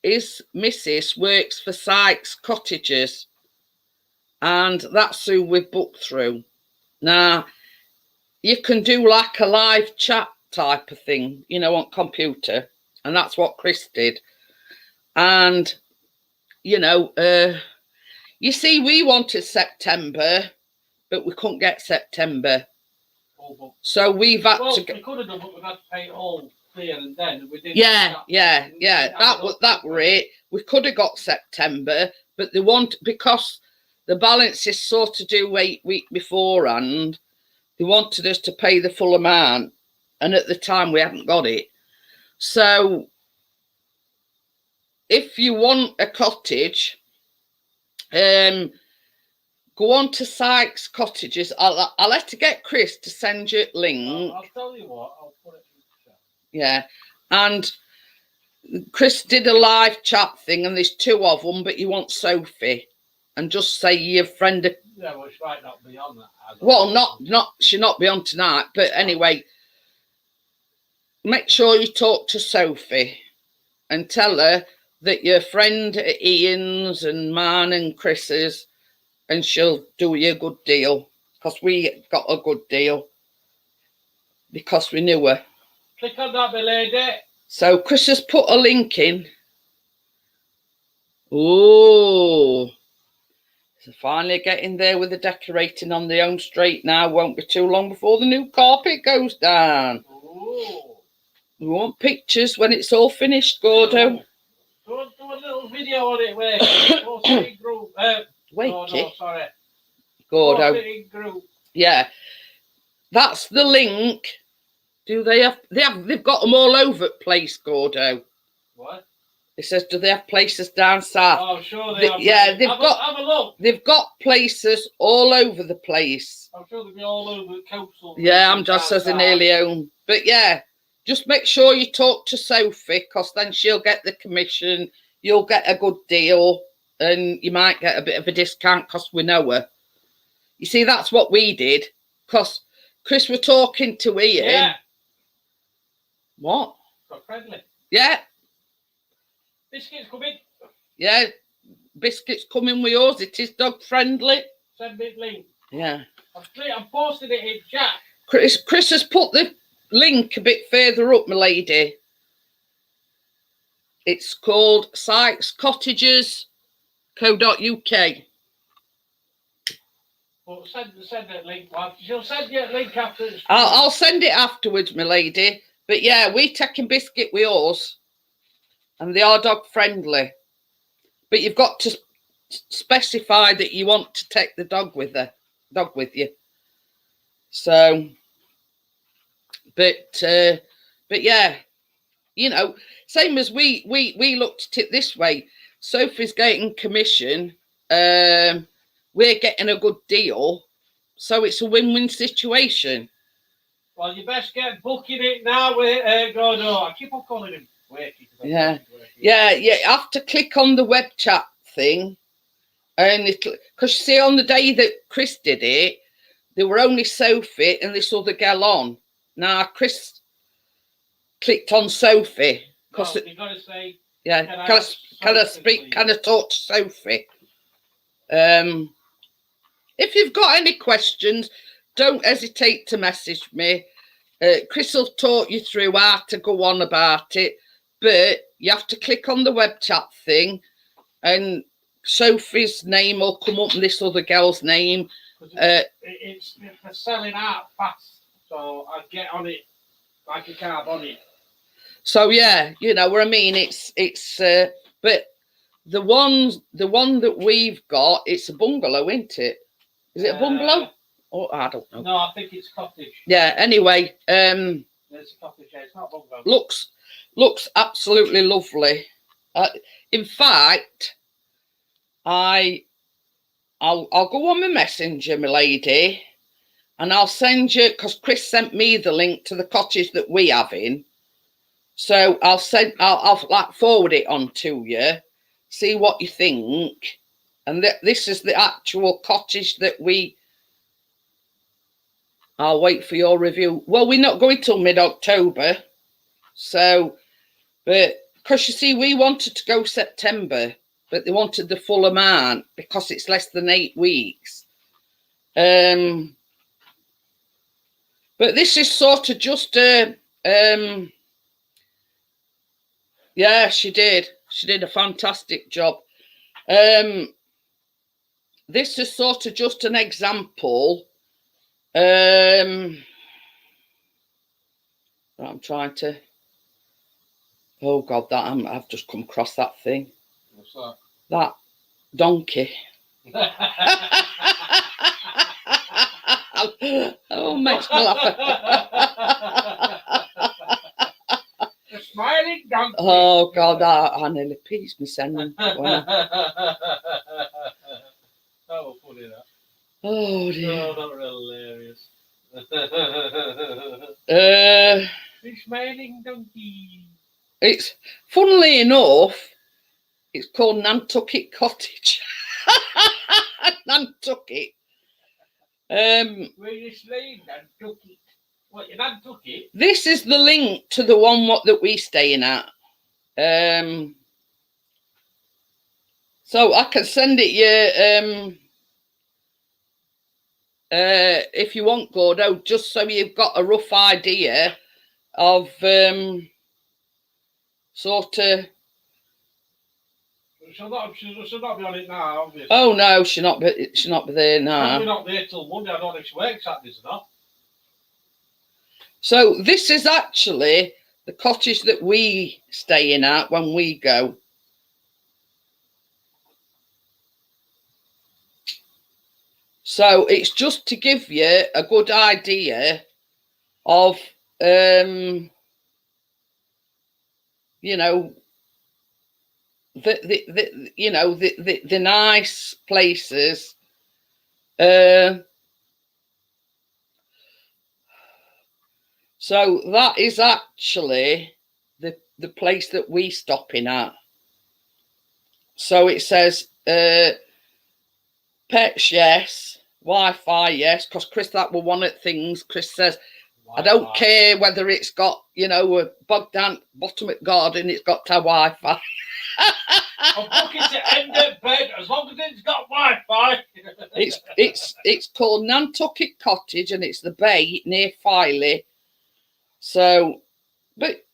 his missus works for Sykes Cottages, and that's who we've booked through. Now, you can do like a live chat type of thing, you know, on computer, and that's what Chris did. And you know, you see, we wanted September, but we couldn't get September, so we've had Well, to we could have done, but we've had to pay it all clear and then. We didn't. Yeah. That were it. We could have got September, but they want, because the balance is sort of due 8 weeks beforehand. They wanted us to pay the full amount, and at the time we hadn't got it. So, if you want a cottage, go on to Sykes Cottages. I'll have to get Chris to send you a link. I'll tell you what. I'll put it in the chat. Yeah, and Chris did a live chat thing, and there's 2 of them, but you want Sophie, and just say your friend. Yeah, well, she might not be on that. Well, she'll not be on tonight, but anyway, make sure you talk to Sophie and tell her that your friend Ian's and mine and Chris's, and she'll do you a good deal, because we got a good deal because we knew her. Click on that, my lady. So Chris has put a link in. Oh, so finally getting there with the decorating on the home straight now. Won't be too long before the new carpet goes down. Ooh. We want pictures when it's all finished, Gordo. Do a little video on it, Wakey. Group. Wakey? No, sorry. Gordo. Group. Yeah, that's the link. Do they have? They've got them all over the place, Gordo. What? It says, do they have places down south? Oh, sure they have. Yeah, Have a look. They've got places all over the place. I'm sure they'll be all over the coastal. Yeah, I'm just as an nearly home. But yeah, just make sure you talk to Sophie, because then she'll get the commission. You'll get a good deal, and you might get a bit of a discount because we know her. You see, that's what we did, because Chris were talking to Ian. Yeah. What? Got friendly. Yeah. Biscuits coming. Yeah. Biscuits coming with yours. It is dog friendly. Send me the link. Yeah. I'm posting it in chat. Chris has put the link a bit further up, my lady. It's called Sykes Cottages.co.uk. Well, send that link. She'll send you a link after. I'll send it afterwards, my lady. But yeah, we taking biscuit with yours, and they are dog friendly. But you've got to specify that you want to take the dog with you. So, but yeah, you know, same as we looked at it this way. Sophie's getting commission. We're getting a good deal, so it's a win-win situation. Well, you best get booking it now, Gordo. I keep on calling him Wakey. Yeah. You have to click on the web chat thing, and because you see, on the day that Chris did it, there were only Sophie and this other gal on. Now Chris clicked on Sophie because you got to say, yeah, can I speak? Can I talk to Sophie? If you've got any questions, don't hesitate to message me. Chris will talk you through how to go on about it, but you have to click on the web chat thing, and Sophie's name will come up and this other girl's name. It's for selling out fast, so I get on it like a carb on it. So yeah, you know what I mean. But the one that we've got, it's a bungalow, isn't it? Is it a bungalow? Oh, I don't know. No, I think it's cottage. Yeah. Anyway, It's a cottage. Yeah, it's not a bungalow. looks absolutely lovely. In fact, I'll go on my messenger, my lady, and I'll send you, because Chris sent me the link to the cottage that we have in. So I'll like forward it on to you, see what you think. And this is the actual cottage that I'll wait for your review. Well, we're not going till mid-October. So, but because you see, we wanted to go September, but they wanted the full amount because it's less than 8 weeks. But this is sort of just yeah, she did a fantastic job. This is sort of just an example. I'm trying to. Oh God, I've just come across that thing. What's that? That donkey. Oh, makes me laugh. The smiling donkey. Oh God, I nearly pees me sending. Oh, funny that. Oh dear. Oh, not hilarious. The smiling donkey. It's funnily enough, it's called Nantucket Cottage. Nantucket. Where you staying, Nantucket? What, in Nantucket? This is the link to the one that we staying at. So I can send it you if you want, Gordo, just so you've got a rough idea of sort of. She'll not be on it now, obviously. Oh no, she'll not be there now. We're not there till Monday. I don't know if she works Saturdays or not. So this is actually the cottage that we stay in at when we go. So it's just to give you a good idea of you know, the nice places. So that is actually the place that we stopping at. So it says pets, yes. Wi-Fi, yes. Because Chris, that were one of the things Chris says. Wi-Fi. I don't care whether it's got, you know, a bog down bottom of the garden, it's got to have Wi-Fi. I'm looking to end at bed as long as it's got Wi-Fi. It's called Nantucket Cottage and it's the bay near Filey. So, but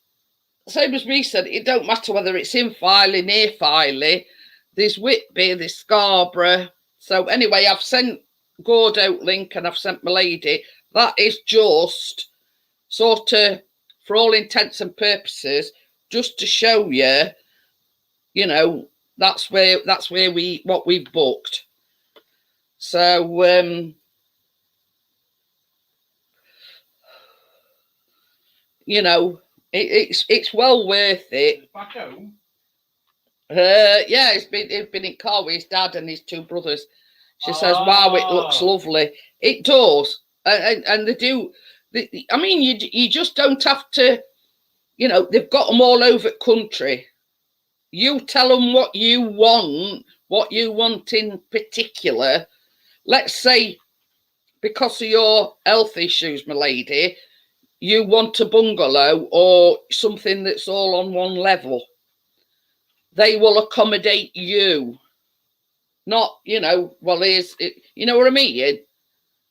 same as we said, it don't matter whether it's in Filey, near Filey. There's Whitby, there's Scarborough. So anyway, I've sent Gordo link and I've sent my lady. That is just sort of, for all intents and purposes, just to show you, you know, that's where what we've booked. So you know, it's well worth it. Back home. Yeah, it's been in car with his dad and his 2 brothers. She says, "Wow, it looks lovely." It does, and they do. I mean, you just don't have to. You know, they've got them all over the country. You tell them what you want in particular. Let's say, because of your health issues, my lady, you want a bungalow or something that's all on one level. They will accommodate you. Not, you know, well, here's it. You know what I mean?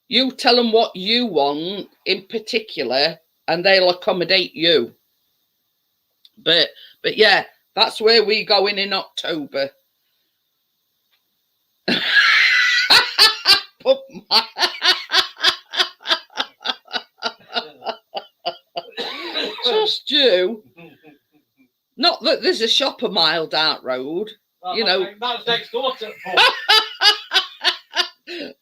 You tell them what you want in particular, and they'll accommodate you. But yeah, that's where we go in October. Just you. Not that there's a shop a mile down road. You know. That's next door to the pub.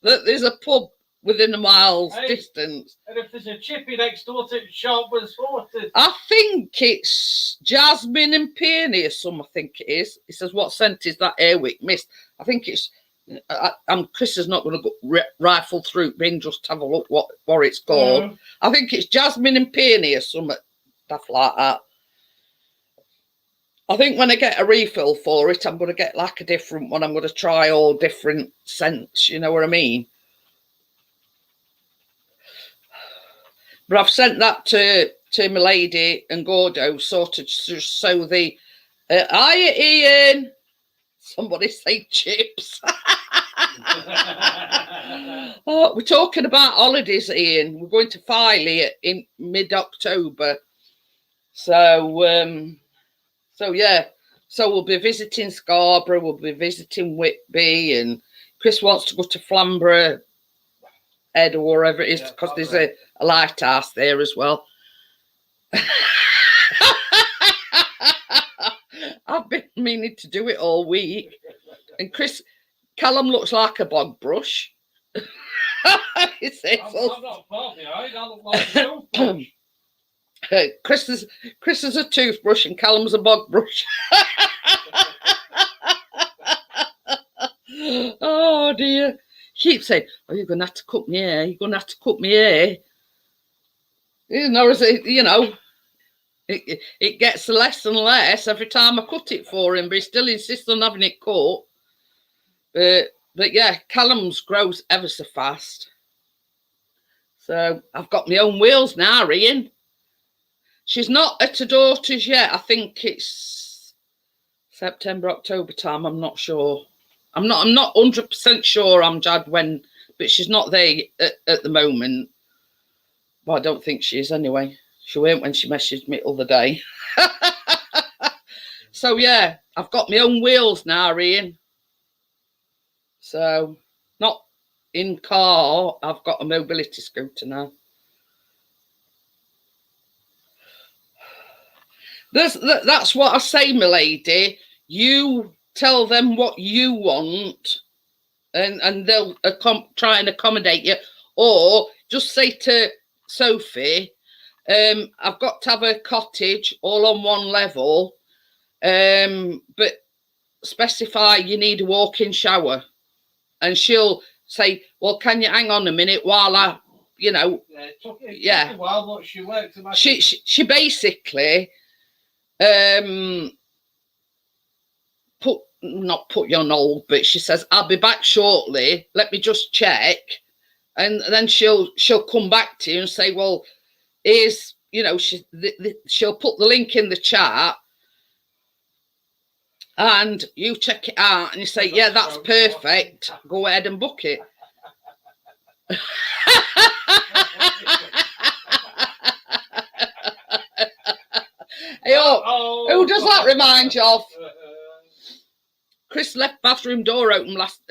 That there's a pub within a mile's Hey. distance. And if there's a chippy next door to the shop was sorted. I think it's jasmine and peony or something. I think it is. He says, "What scent is that Airwick mist?" I think it's. Chris is not going to go rifle through bin just to have a look what it's called. I think it's jasmine and peony or something, stuff like that. I think when I get a refill for it, I'm going to get like a different one. I'm going to try all different scents. You know what I mean? But I've sent that to my lady and Gordo, sort of just so the. Hiya, Ian. Somebody say chips. Oh, we're talking about holidays, Ian. We're going to Filey in mid-October. So yeah. So we'll be visiting Scarborough. We'll be visiting Whitby, and Chris wants to go to Flamborough Head or wherever it is, because there's a lighthouse there as well. I've been meaning to do it all week. And Callum looks like a bog brush. He says, I'm not far behind. I look like a toothbrush. Chris is a toothbrush and Callum's a bog brush. Oh dear. He keeps saying, "Oh, you're going to have to cut me hair. You're going to have to cut me hair." You know, it gets less and less every time I cut it for him, but he still insists on having it cut. But yeah, Callum's grows ever so fast. So I've got my own wheels now, Ian. She's not at her daughter's yet. I think it's September, October time. I'm not sure. I'm not 100% sure, Amjad, when, but she's not there at the moment. Well, I don't think she is anyway. She weren't when she messaged me the other day. So yeah, I've got my own wheels now, Ian. So not in car. I've got a mobility scooter now. That's what I say, my lady. You tell them what you want, and they'll try and accommodate you. Or just say to Sophie, I've got to have a cottage all on one level, but specify you need a walk-in shower. And she'll say, "Well, can you hang on a minute while I, you know." It took a while, but she worked. She basically not put you on hold, but she says, "I'll be back shortly. Let me just check," and then she'll come back to you and say, "Well, here's," you know, she'll put the link in the chat. And you check it out and you say, "Yeah, that's perfect. Go ahead and book it." Hey, who does that remind you of? Chris left bathroom door open last.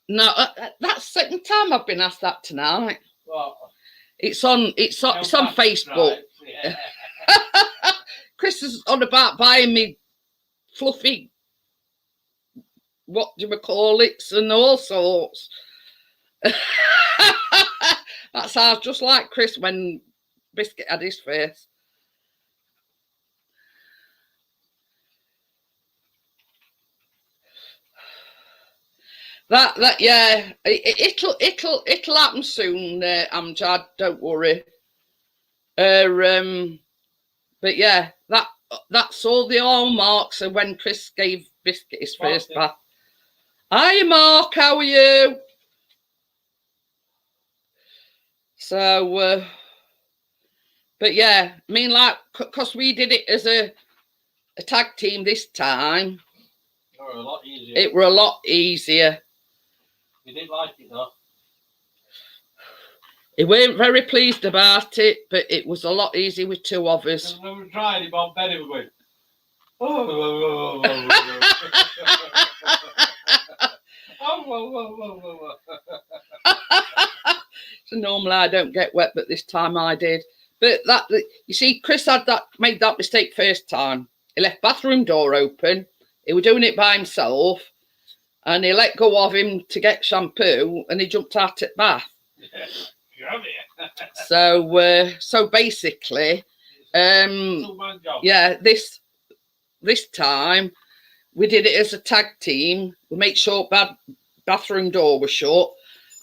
No, that's second time I've been asked that tonight. What? It's on Facebook. Yeah. Chris is on about buying me fluffy, what do we call it, and all sorts. That sounds just like Chris when Biscuit had his face. That yeah, it'll happen soon, Amjad. Don't worry. But yeah, that's all the hallmarks of when Chris gave Biscuit his first bath. Hi, Mark. How are you? So, but yeah, I mean, like, because we did it as a tag team this time. It were a lot easier. It were a lot easier. You didn't like it though. He weren't very pleased about it, but it was a lot easier with two of us. When we were trying it on Benny, we were going, oh. So normally I don't get wet, but this time I did. But that, you see, Chris made that mistake first time. He left bathroom door open. He was doing it by himself, and he let go of him to get shampoo, and he jumped out at bath. So basically, yeah, this time we did it as a tag team. We made sure bathroom door was shut.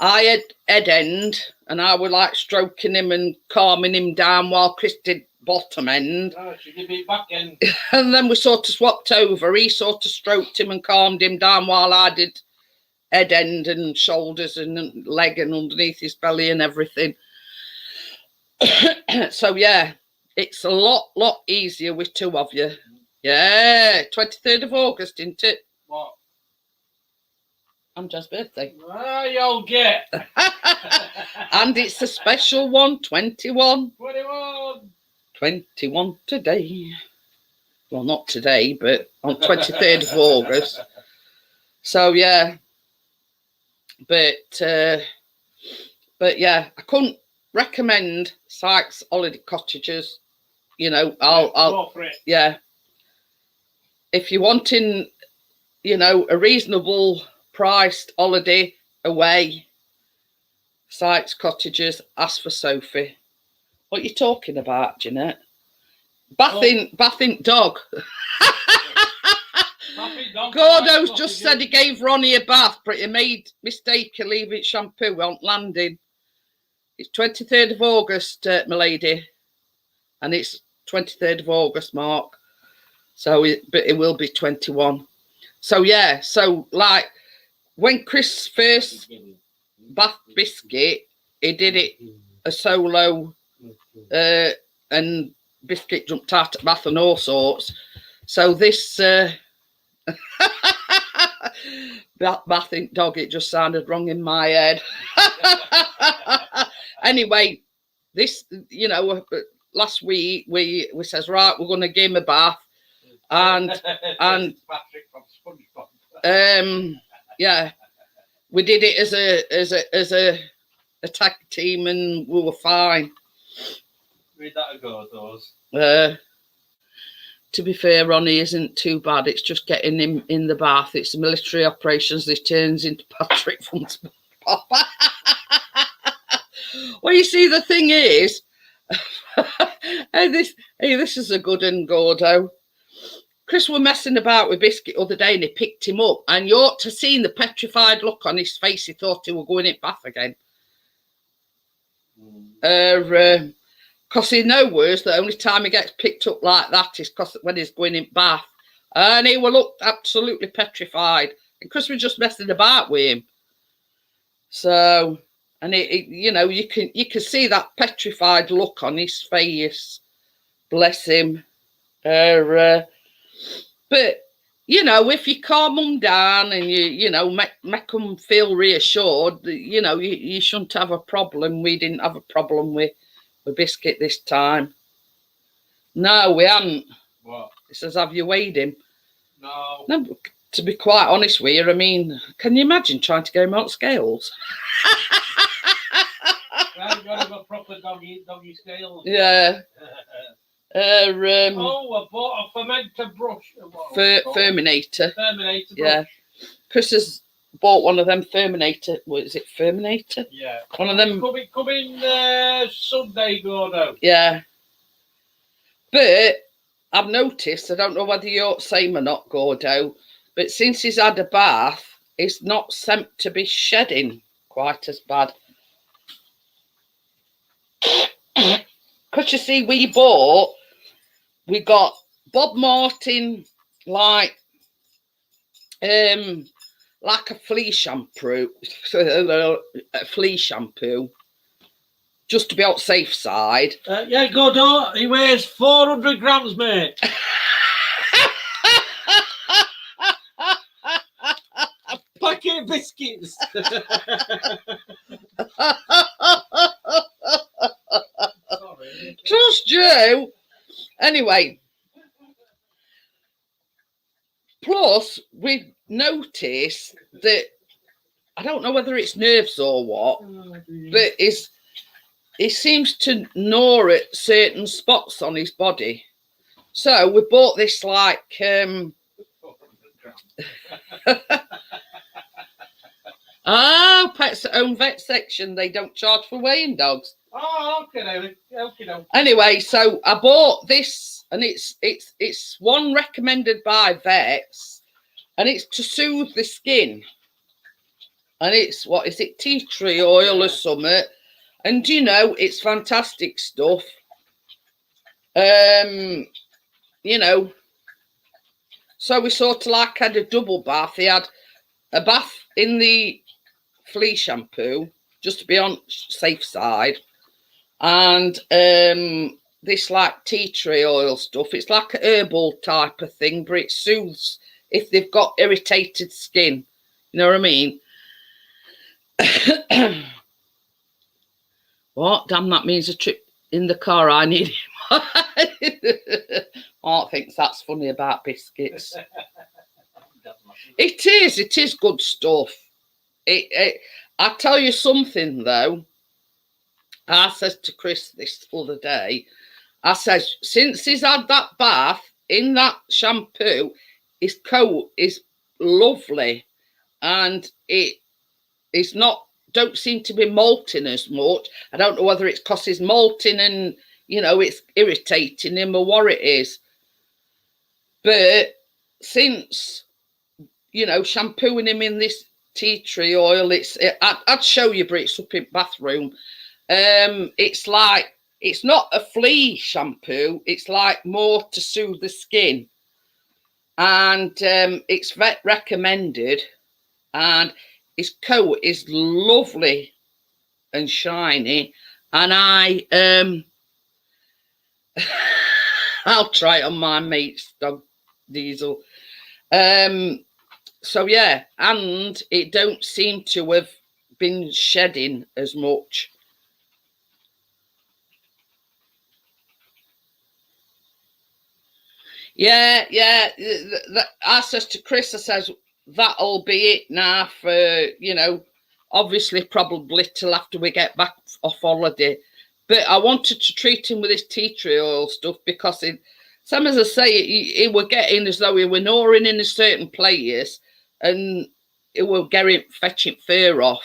I had head end, and I was like stroking him and calming him down while Chris did bottom end. Oh, she did me back end. And then we sort of swapped over. He sort of stroked him and calmed him down while I did head end and shoulders and leg and underneath his belly and everything. So yeah, it's a lot easier with two of you. Yeah, 23rd of August, isn't it? What? Amjad's birthday. Ah, you'll get. And it's a special one, 21. 21. 21 today. Well, not today, but on 23rd of August. So yeah. But yeah, I couldn't recommend Sykes Holiday Cottages. You know, I'll go for it. Yeah. If you're wanting, you know, a reasonable priced holiday away, Sykes Cottages, ask for Sophie. What are you talking about, Jeanette? Bathing dog. Gordo's just said he gave Ronnie a bath, but he made mistake of leaving shampoo on landing. It's 23rd of August, my lady. And it's 23rd of August, Mark. So, but it will be 21. So, yeah. So, like, when Chris first bath Biscuit, he did it a solo, and Biscuit jumped out at bath and all sorts. So this bathing dog, it just sounded wrong in my head. Anyway, this, you know, last week we says, right, we're going to give him a bath, and Patrick from SpongeBob. Yeah, we did it as a tag team, and we were fine. Read that a go, those. To be fair, Ronnie isn't too bad. It's just getting him in the bath. It's the military operations that turns into Patrick from SpongeBob. Well, you see, the thing is, this is a good one, Gordo. Chris were messing about with Biscuit the other day, and he picked him up, and you ought to have seen the petrified look on his face. He thought he were going in bath again. Because he knows the only time he gets picked up like that is because when he's going in bath. And he will look absolutely petrified. And Chris was just messing about with him. So, and it you know, you can see that petrified look on his face. Bless him. But you know, if you calm them down and you know make them feel reassured, you know, you shouldn't have a problem. We didn't have a problem with Biscuit this time. No, we hadn't. What? He says, have you weighed him? No. No, to be quite honest with you, I mean, can you imagine trying to get him on scales? I've got a proper doggy scales. Yeah. I bought a fermenter brush. Ferminator. Ferminator brush. Yeah. Chris has bought one of them Ferminator. What is it? Ferminator? Yeah. One of them. Coming Sunday, Gordo. Yeah. But I've noticed, I don't know whether you're the same or not, Gordo, but since he's had a bath, he's not sent to be shedding quite as bad. Because you see, we got Bob Martin, like a flea shampoo, just to be on the safe side. Yeah, Gordo, he weighs 400 grams, mate. Packet of biscuits. Trust you. Anyway, plus we noticed that, I don't know whether it's nerves or what, but he seems to gnaw at certain spots on his body. So we bought this like Pets at Home vet section. They don't charge for weighing dogs. Oh, okay, okay. Anyway, so I bought this, and it's one recommended by vets, and it's to soothe the skin. And it's, what is it, tea tree oil or something. And you know, it's fantastic stuff. You know, so we sort of like had a double bath. He had a bath in the flea shampoo, just to be on safe side, and this like tea tree oil stuff. It's like a herbal type of thing, but it soothes if they've got irritated skin. You know what I mean? What? Damn, that means a trip in the car. I need it. Mark thinks that's funny about biscuits. It is good stuff. I tell you something though. I says to Chris this other day, I says, since he's had that bath in that shampoo, his coat is lovely, and it is not, don't seem to be molting as much. I don't know whether it's because he's molting and, you know, it's irritating him or what it is. But since, you know, shampooing him in this tea tree oil, I'd show you, but it's up in bathroom. It's like, it's not a flea shampoo. It's like more to soothe the skin. And it's vet recommended. And his coat is lovely and shiny. And I'll try it on my mate's dog, Diesel. So yeah, and it don't seem to have been shedding as much. Yeah. I says to Chris, I says, that'll be it now for, you know, obviously probably till after we get back off holiday. But I wanted to treat him with this tea tree oil stuff because some as I say, he were getting as though he were gnawing in a certain place, and it were fetching fur off.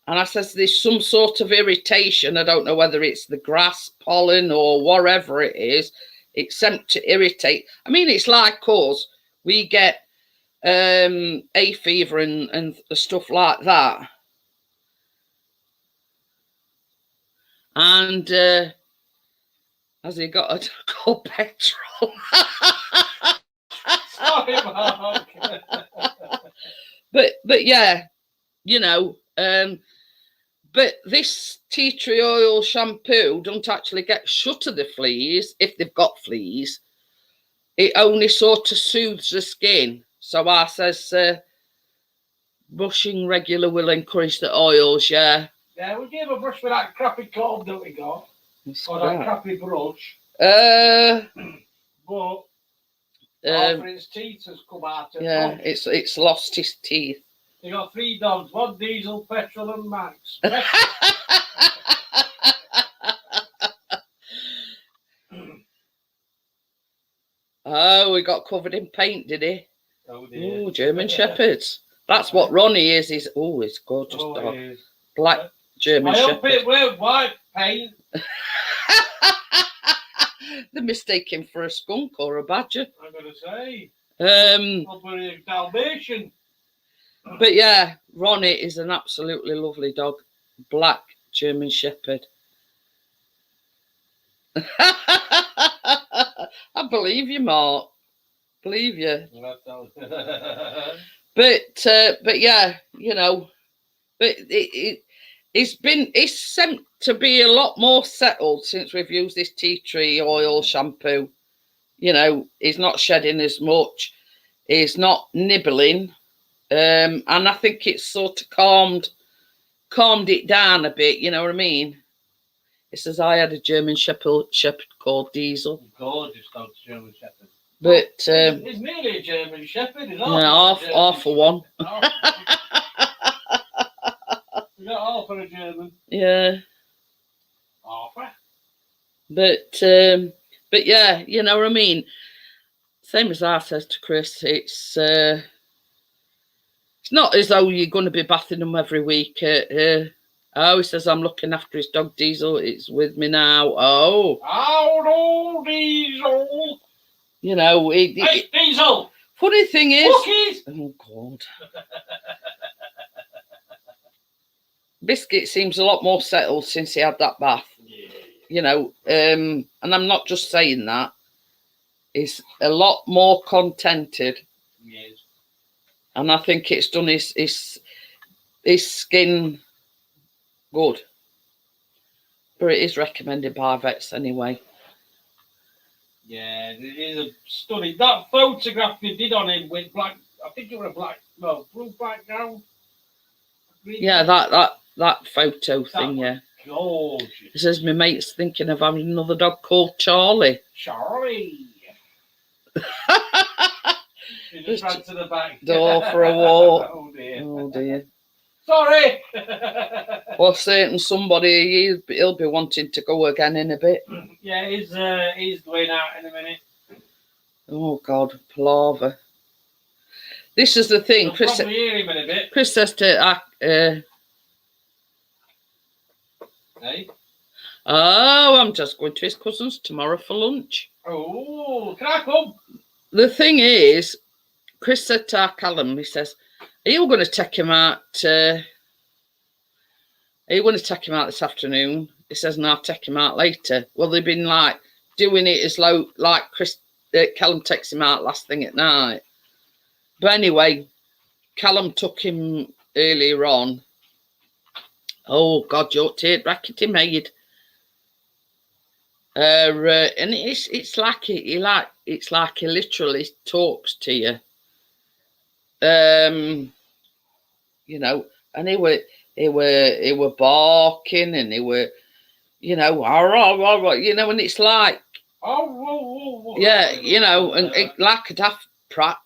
And I says, there's some sort of irritation. I don't know whether it's the grass pollen or whatever it is. It's sent to irritate. I mean, it's like us. We get hay fever and stuff like that. And has he got a called petrol? Sorry, Mark. but yeah, you know, but this tea tree oil shampoo don't actually get shut of the fleas if they've got fleas. It only sort of soothes the skin. So I says, brushing regular will encourage the oils, yeah. Yeah, we gave a brush with that crappy comb that we got. Or that crappy brush. But after his teeth has come out. Yeah, it's lost his teeth. They got 3 dogs, one Diesel, Petrol and Max. Oh, he got covered in paint, did he? Oh dear. Oh, German Shepherds. That's what Ronnie is. He's it's gorgeous dog. Black German Shepherd. I hope it weren't white paint. They're mistaken for a skunk or a badger. I'm gonna say. Probably a Dalmatian. But yeah, Ronnie is an absolutely lovely dog. Black German Shepherd. I believe you, Mark. Believe you. But yeah, you know, but it's sent to be a lot more settled since we've used this tea tree oil shampoo. You know, he's not shedding as much. He's not nibbling. And I think it's sort of calmed it down a bit, you know what I mean? It says I had a German Shepherd called Diesel. Gorgeous dog, German Shepherd. But he's nearly a German Shepherd. Yeah, half for one. We got half for a German. Yeah. Arthur. But yeah, you know what I mean. Same as I says to Chris, it's not as though you're going to be bathing them every week. Oh, he says I'm looking after his dog Diesel. It's with me now. Oh, Oh, Diesel. you know, Hey, Diesel. funny thing is, Cookies. oh God, Biscuit seems a lot more settled since he had that bath. Yeah. You know, and I'm not just saying that. He's a lot more contented. Yes. And I think it's done his skin good. But it is recommended by vets anyway. Yeah, it is a stunning. That photograph you did on him with black, I think it was blue background. Yeah, that photo thing, yeah. Gorgeous. It says my mate's thinking of having another dog called Charlie. Charlie. She just ran to the back door for a walk. Oh dear. Oh dear. Sorry. Well, certain somebody he'll be wanting to go again in a bit. Yeah, he's going out in a minute. Oh God, palaver. This is the thing, You'll Chris. probably hear him in a bit. Chris says to Hey. oh, I'm just going to his cousin's tomorrow for lunch. Oh, can I come? The thing is, Chris said to our Callum, he says, are you going to take him out? Are you going to take him out this afternoon? He says, no, I'll take him out later. Well, they've been like doing it as low, like Callum takes him out last thing at night. But anyway, Callum took him earlier on. Oh God, you're teared rackety maid. And it's like he literally talks to you. You know, and he were barking, and he were, you know, you know, and it's like, yeah, you know, and like a daft prat,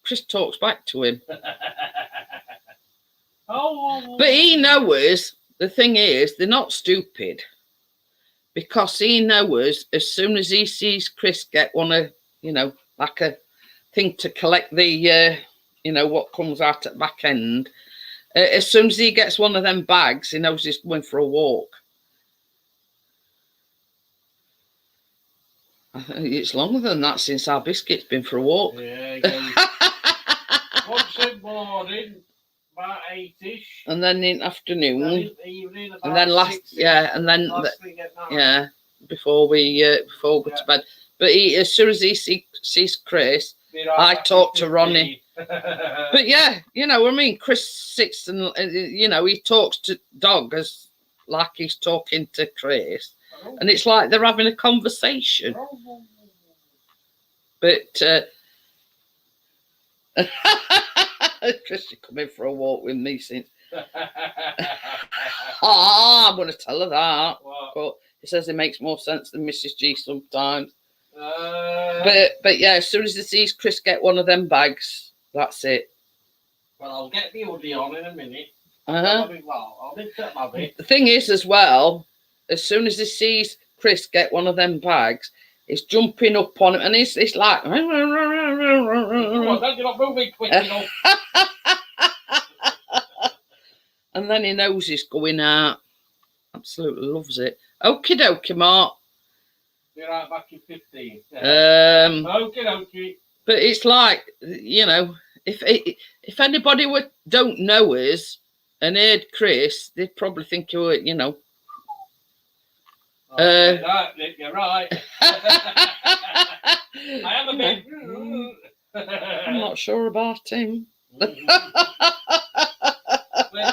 Chris talks back to him. But he knows, the thing is, they're not stupid, because he knows as soon as he sees Chris get one of, you know, like a thing to collect the, you know, what comes out at the back end, as soon as he gets one of them bags, he knows he's going for a walk. I think it's longer than that since our Biscuit's been for a walk. Yeah, he goes once in the morning, about 8ish. And then in the afternoon. Evening, And then and then yeah, before we go to bed. But as soon as he sees Chris, I talk to Ronnie. But yeah, you know what I mean. Chris sits and you know, he talks to dog as like he's talking to Chris, and it's like they're having a conversation. But Chris, you come in for a walk with me since. I'm going to tell her that. What? But he says it makes more sense than Mrs. G sometimes. But yeah, as soon as he sees Chris get one of them bags, that's it. Well, I'll get the hoodie on in a minute. Uh-huh. I'll nip to my bit. The thing is, as well, as soon as he sees Chris get one of them bags, he's jumping up on him, and it's like. Come on, then, you're not moving quick enough. And then he knows he's going out. Absolutely loves it. Okie dokie, Mark. Be right back in 15. Okie dokie. But it's like, you know, if anybody don't know us and heard Chris, they'd probably think you were, you know. Right, Nick, you're right. I am a bit. I'm not sure about him. Wait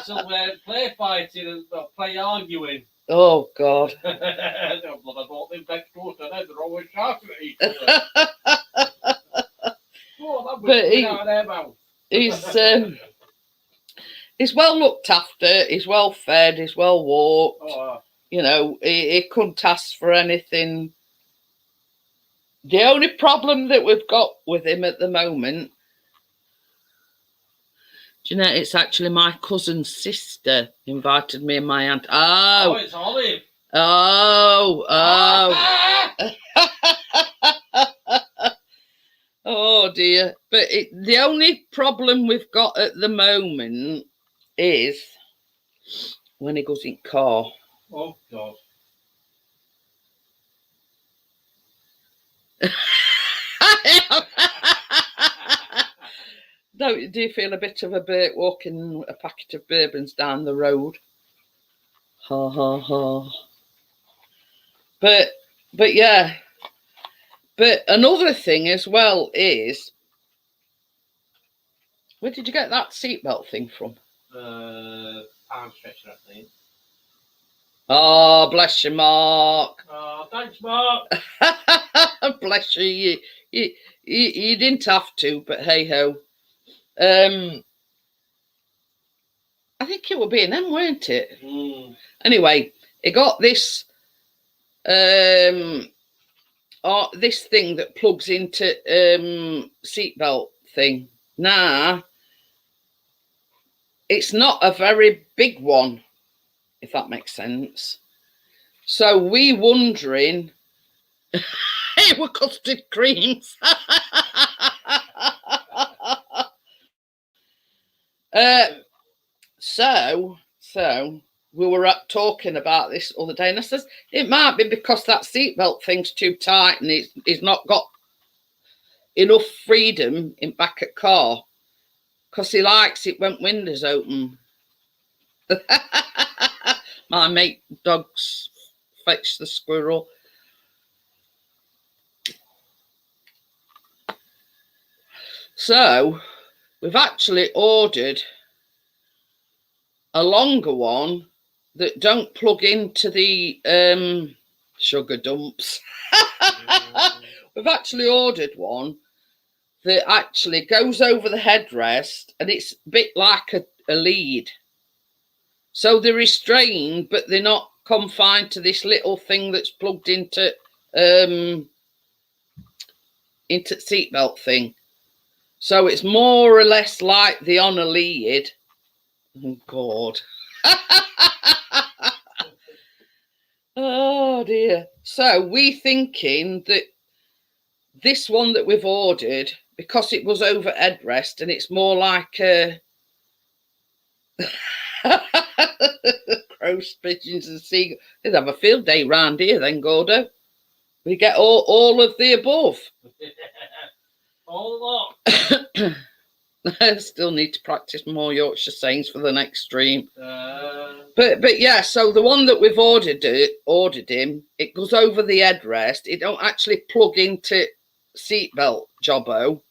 till we're play fighting and play arguing. Oh God. I bought them next door to them, they're always shouting at each other. But he's well looked after, he's well fed, he's well walked. You know, he couldn't ask for anything. The only problem that we've got with him at the moment, do you know, it's actually my cousin's sister invited me and my aunt. Oh, it's Olive. Oh, oh dear. But the only problem we've got at the moment is when he goes in car. Oh God. Do you feel a bit of a bit walking a packet of bourbons down the road? Ha ha ha. But yeah. But another thing as well is, where did you get that seatbelt thing from? Arm stretcher, I think. Oh, bless you, Mark. Oh, thanks, Mark. Bless you. You didn't have to, but hey ho. I think it would be an M, weren't it? Mm. Anyway, it got this this thing that plugs into seatbelt thing. Now, it's not a very big one, if that makes sense. So we wondering, it were custard creams. So we were talking about this other day, and I says it might be because that seatbelt thing's too tight and he's not got enough freedom in back at car, because he likes it when windows open. My mate dogs fetch the squirrel. So we've actually ordered a longer one that don't plug into the sugar dumps. We've actually ordered one that actually goes over the headrest, and it's a bit like a lead. So they're restrained, but they're not confined to this little thing that's plugged into seatbelt thing. So it's more or less like the on a lead. Oh God. Oh dear. So we thinking that this one that we've ordered, because it was over headrest and it's more like a crows, pigeons and seagulls. They'd have a field day round here then, Gordo. We get all of the above. All lot. I still need to practice more Yorkshire sayings for the next stream. But yeah, so the one that we've ordered him, it goes over the headrest. It don't actually plug into seatbelt jobbo,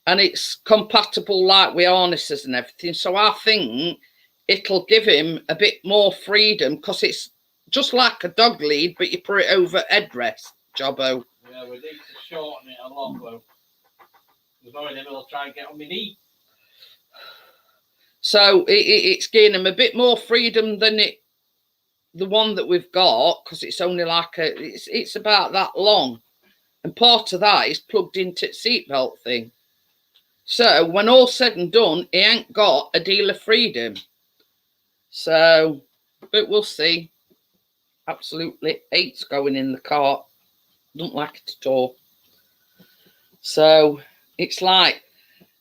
and it's compatible like with harnesses and everything. So I think it'll give him a bit more freedom, because it's just like a dog lead, but you put it over headrest jobbo. Yeah, we need to shorten it a lot though. Knowing him, he'll try and get on my knee. So it's giving him a bit more freedom than the one that we've got, because it's only like it's about that long, and part of that is plugged into the seatbelt thing. So when all's said and done, he ain't got a deal of freedom. So, but we'll see. Absolutely hates going in the car. Don't like it at all. So it's like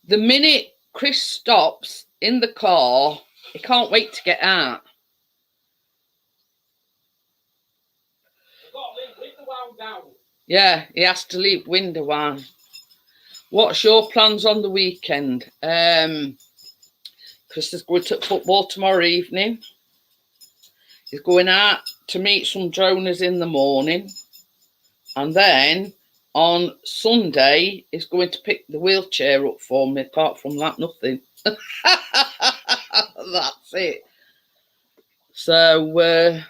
the minute Chris stops in the car, he can't wait to get out. Yeah, he has to leave window wound. What's your plans on the weekend? Chris is going to football tomorrow evening. He's going out to meet some droners in the morning. And then on Sunday, he's going to pick the wheelchair up for me. Apart from that, nothing. That's it. So,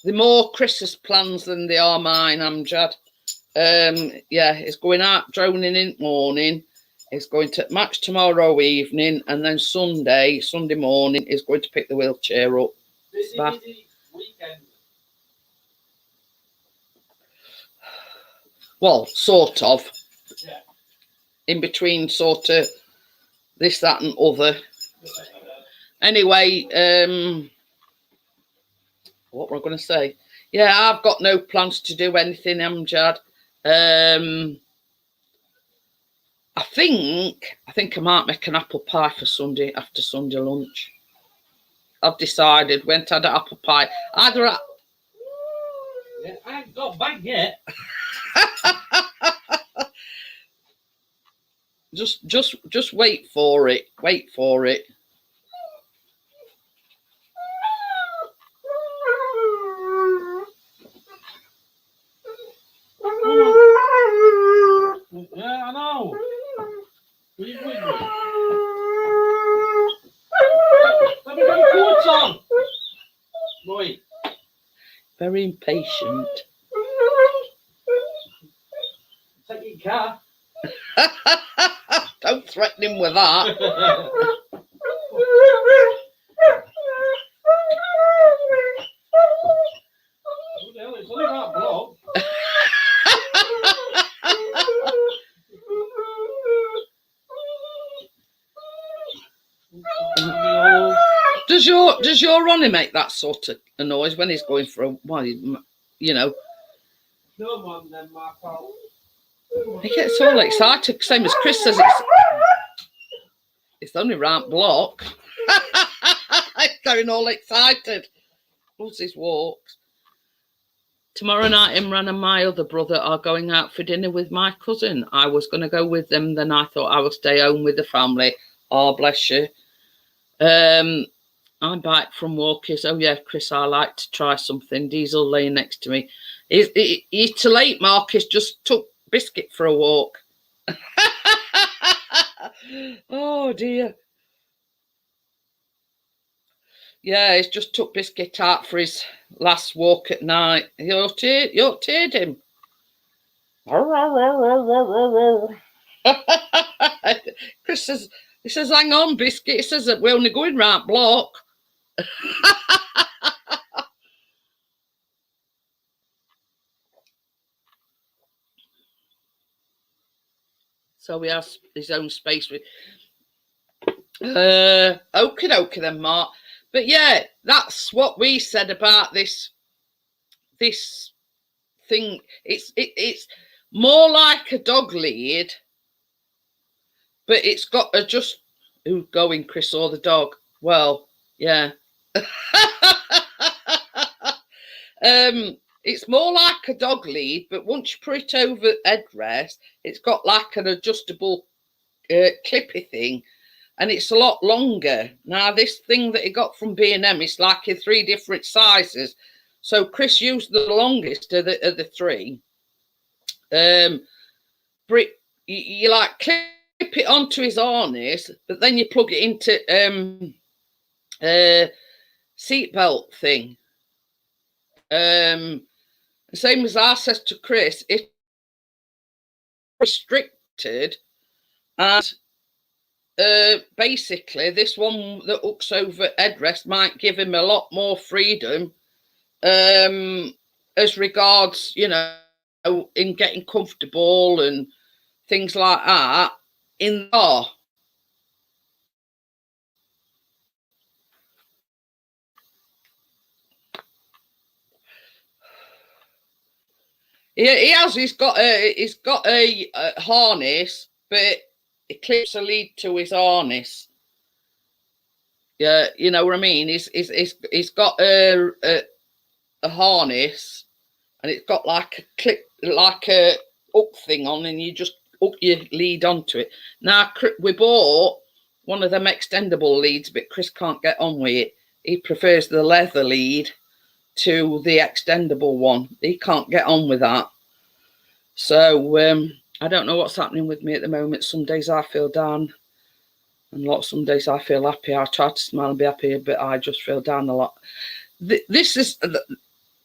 the more Chris's plans than they are mine, Amjad. Yeah, he's going out droning in the morning. He's going to match tomorrow evening, and then Sunday morning, he's going to pick the wheelchair up. Busy weekend. Well, sort of. Yeah. In between sort of this, that and other. Anyway, what were I going to say? Yeah, I've got no plans to do anything, Amjad. I think I might make an apple pie for Sunday after Sunday lunch. I've decided when to have an apple pie. Either Yeah, I ain't got back yet. just wait for it. Wait for it. Yeah, I know. Leave with me. Let me get your coats on. Boy. Very impatient. Take your car. Don't threaten him with that. What the hell? It's only that block. Does your Ronnie make that sort of a noise when he's going for a while? You know, No man, then my fault. he gets all excited. Same as Chris says, it's only round block. He's going all excited. Loves his walks. Tomorrow night, Imran and my other brother are going out for dinner with my cousin. I was going to go with them, then I thought I will stay home with the family. Oh, bless you. I'm back from walkies. Oh, yeah, Chris, I like to try something. Diesel laying next to me. He's too late, Marcus. Just took Biscuit for a walk. Oh, dear. Yeah, he's just took Biscuit out for his last walk at night. You're teared him. Chris says, he says, hang on, Biscuit. He says that we're only going round block. So he has his own space with okie dokie then, Mark. But yeah, that's what we said about this thing. It's more like a dog lead, but it's got a just who's going, Chris or the dog? Well, yeah. It's more like a dog lead, but once you put it over headrest, it's got like an adjustable clippy thing, and it's a lot longer. Now, this thing that he got from B&M is like in 3 different sizes. So Chris used the longest of the 3. You like clip it onto his harness, but then you plug it into seatbelt thing. Same as I said to Chris, it's restricted, and basically this one that hooks over headrest might give him a lot more freedom as regards, you know, in getting comfortable and things like that in the car. He's got a harness, but it clips a lead to his harness. Yeah, you know what I mean. He's got a harness, and it's got like a clip, like a hook thing on, and you just hook your lead onto it. Now we bought one of them extendable leads, but Chris can't get on with it. He prefers the leather lead to the extendable one. He can't get on with that. So I don't know what's happening with me at the moment. Some days I feel down, and some days I feel happy. I try to smile and be happy, but I just feel down a lot.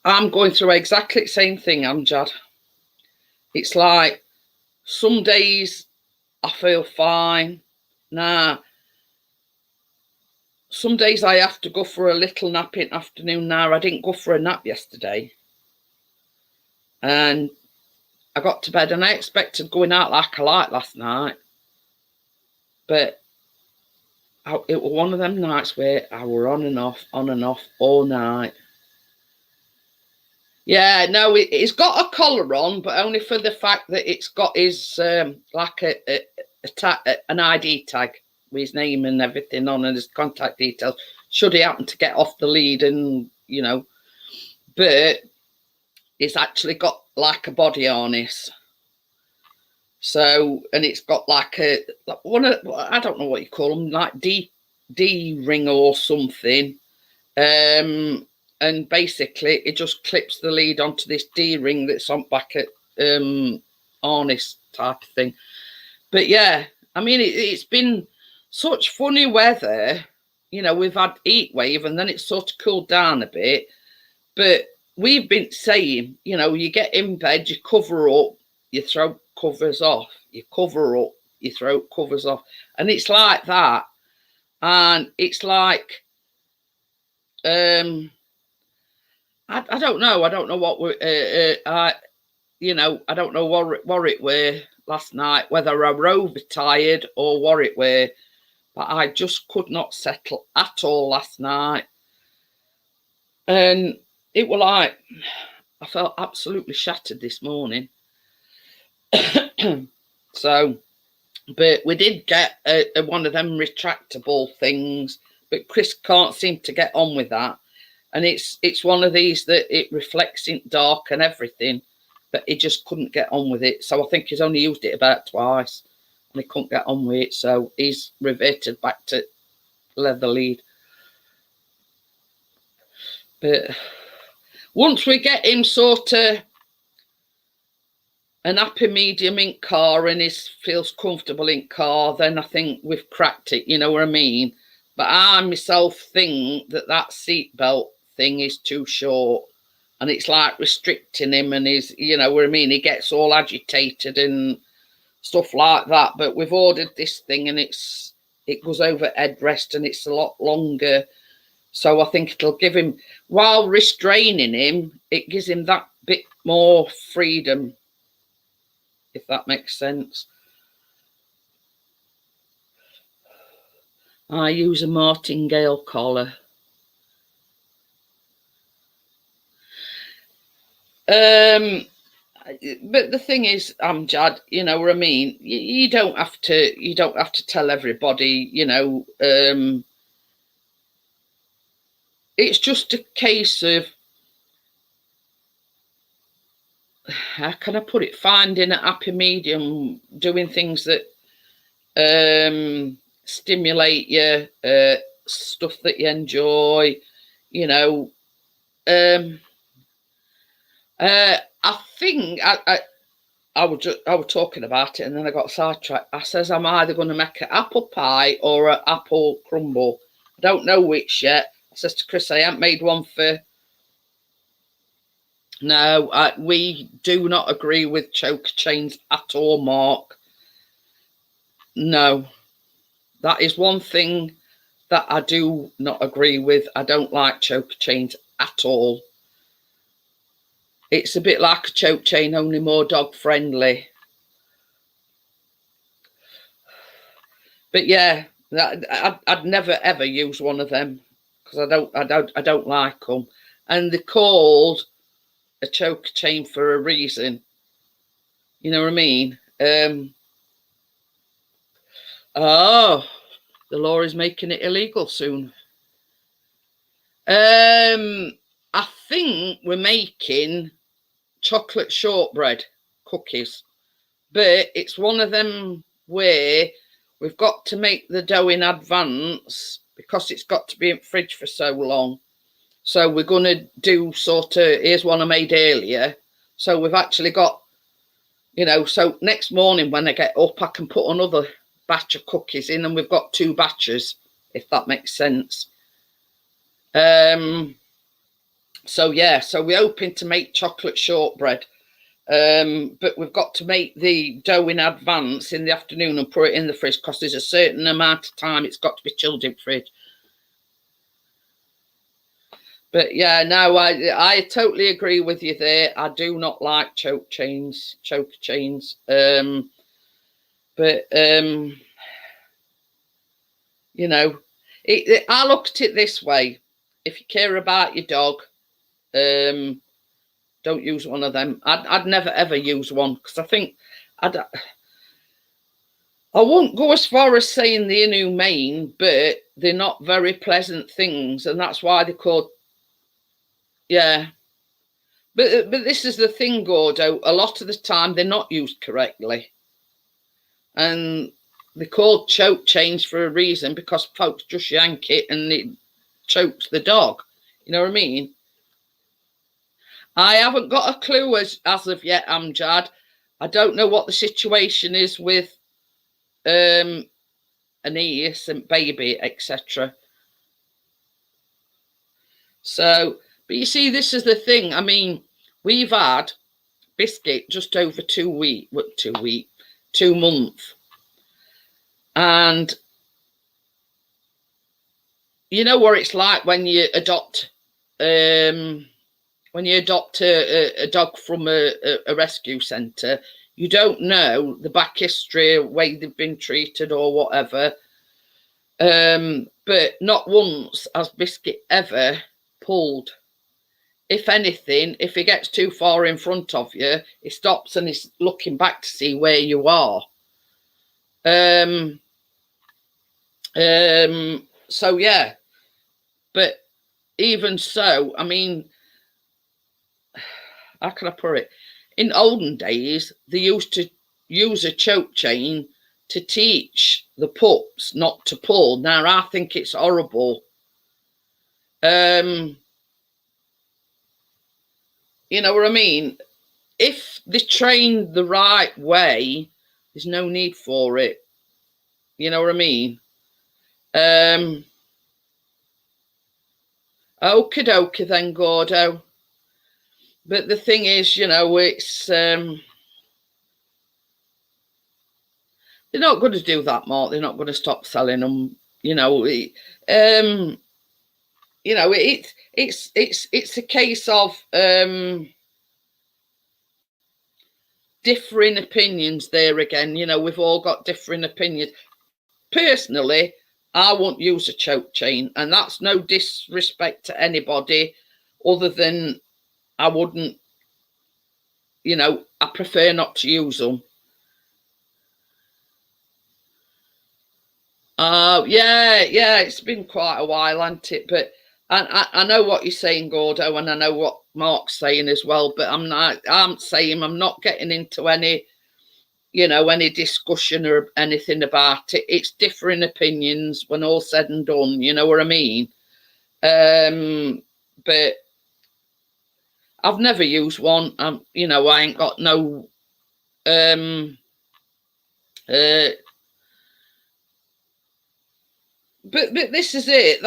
I'm going through exactly the same thing, Amjad. It's like some days I feel fine. Nah, some days I have to go for a little nap in the afternoon. Now, I didn't go for a nap yesterday, and I got to bed, and I expected going out like a light last night, but it was one of them nights where I were on and off all night. Yeah, no, it's got a collar on, but only for the fact that it's got his like an ID tag with his name and everything on and his contact details. Should he happen to get off the lead, and but it's actually got like a body harness. So, and it's got like one of, I don't know what you call them, like D ring or something. And basically it just clips the lead onto this D ring that's on back at harness type of thing. But yeah, I mean it's been such funny weather. We've had heat wave and then it's sort of cooled down a bit. But we've been saying, you get in bed, you cover up, your throat covers off, you cover up, your throat covers off, and it's like that. And it's like I don't know. I don't know what we I don't know what it were last night, whether I were overtired or what it were, but I just could not settle at all last night. And it was like I felt absolutely shattered this morning. So, but we did get one of them retractable things, but Chris can't seem to get on with that. And it's one of these that it reflects in dark and everything, but he just couldn't get on with it. So I think he's only used it about twice and he couldn't get on with it. So he's reverted back to leather lead. But once we get him sort of an happy medium in car and he feels comfortable in car, then I think we've cracked it, you know what I mean? But I myself think that seatbelt thing is too short and it's like restricting him, and he's, you know what I mean, he gets all agitated and stuff like that. But we've ordered this thing and it goes over headrest and it's a lot longer, so I think it'll give him, while restraining him, it gives him that bit more freedom, if that makes sense. I use a martingale collar. But the thing is, Amjad, you know what I mean? You don't have to tell everybody, it's just a case of, how can I put it, finding a happy medium, doing things that stimulate you, stuff that you enjoy, I think I was talking about it and then I got sidetracked. I says I'm either going to make an apple pie or an apple crumble. I don't know which yet. I says to Chris, I haven't made one for... No, we do not agree with choker chains at all, Mark. No, that is one thing that I do not agree with. I don't like choker chains at all. It's a bit like a choke chain, only more dog friendly. But yeah, I'd never ever use one of them because I don't like them, and they're called a choke chain for a reason. You know what I mean? Oh, the law is making it illegal soon. I think we're making chocolate shortbread cookies, but it's one of them where we've got to make the dough in advance because it's got to be in the fridge for so long. So we're going to do sort of, here's one I made earlier. So we've actually got, so next morning when I get up, I can put another batch of cookies in, and we've got 2 batches, if that makes sense. So yeah, so we're hoping to make chocolate shortbread, but we've got to make the dough in advance in the afternoon and put it in the fridge because there's a certain amount of time it's got to be chilled in fridge. But yeah, no, I totally agree with you there. I do not like choker chains. But I look at it this way: if you care about your dog, Don't use one of them. I'd never ever use one because I think I won't go as far as saying they're inhumane, but they're not very pleasant things, and that's why they're called. Yeah, but this is the thing, Gordo. A lot of the time they're not used correctly, and they're called choke chains for a reason because folks just yank it and it chokes the dog. You know what I mean? I haven't got a clue as of yet, Amjad. I don't know what the situation is with Aeneas and baby, etc. So, but you see, this is the thing. I mean, we've had Biscuit just over 2 months. And you know what it's like when you adopt a dog from a rescue centre. You don't know the back history, way they've been treated or whatever. But not once has Biscuit ever pulled. If anything, if he gets too far in front of you, he stops and he's looking back to see where you are. So yeah, but even so, I mean, how can I put it? In olden days, they used to use a choke chain to teach the pups not to pull. Now, I think it's horrible. You know what I mean? If they're trained the right way, there's no need for it. You know what I mean? Okie dokie then, Gordo. But the thing is, you know, it's they're not going to do that, Mark. They're not going to stop selling them. You know, it's a case of differing opinions there again. You know, we've all got differing opinions. Personally, I won't use a choke chain, and that's no disrespect to anybody other than I wouldn't, you know, I prefer not to use them. Yeah, it's been quite a while, hasn't it? But I know what you're saying, Gordo, and I know what Mark's saying as well, but I'm not getting into any, you know, any discussion or anything about it. It's differing opinions when all's said and done, you know what I mean? But I've never used one. You know, I ain't got no but this is it.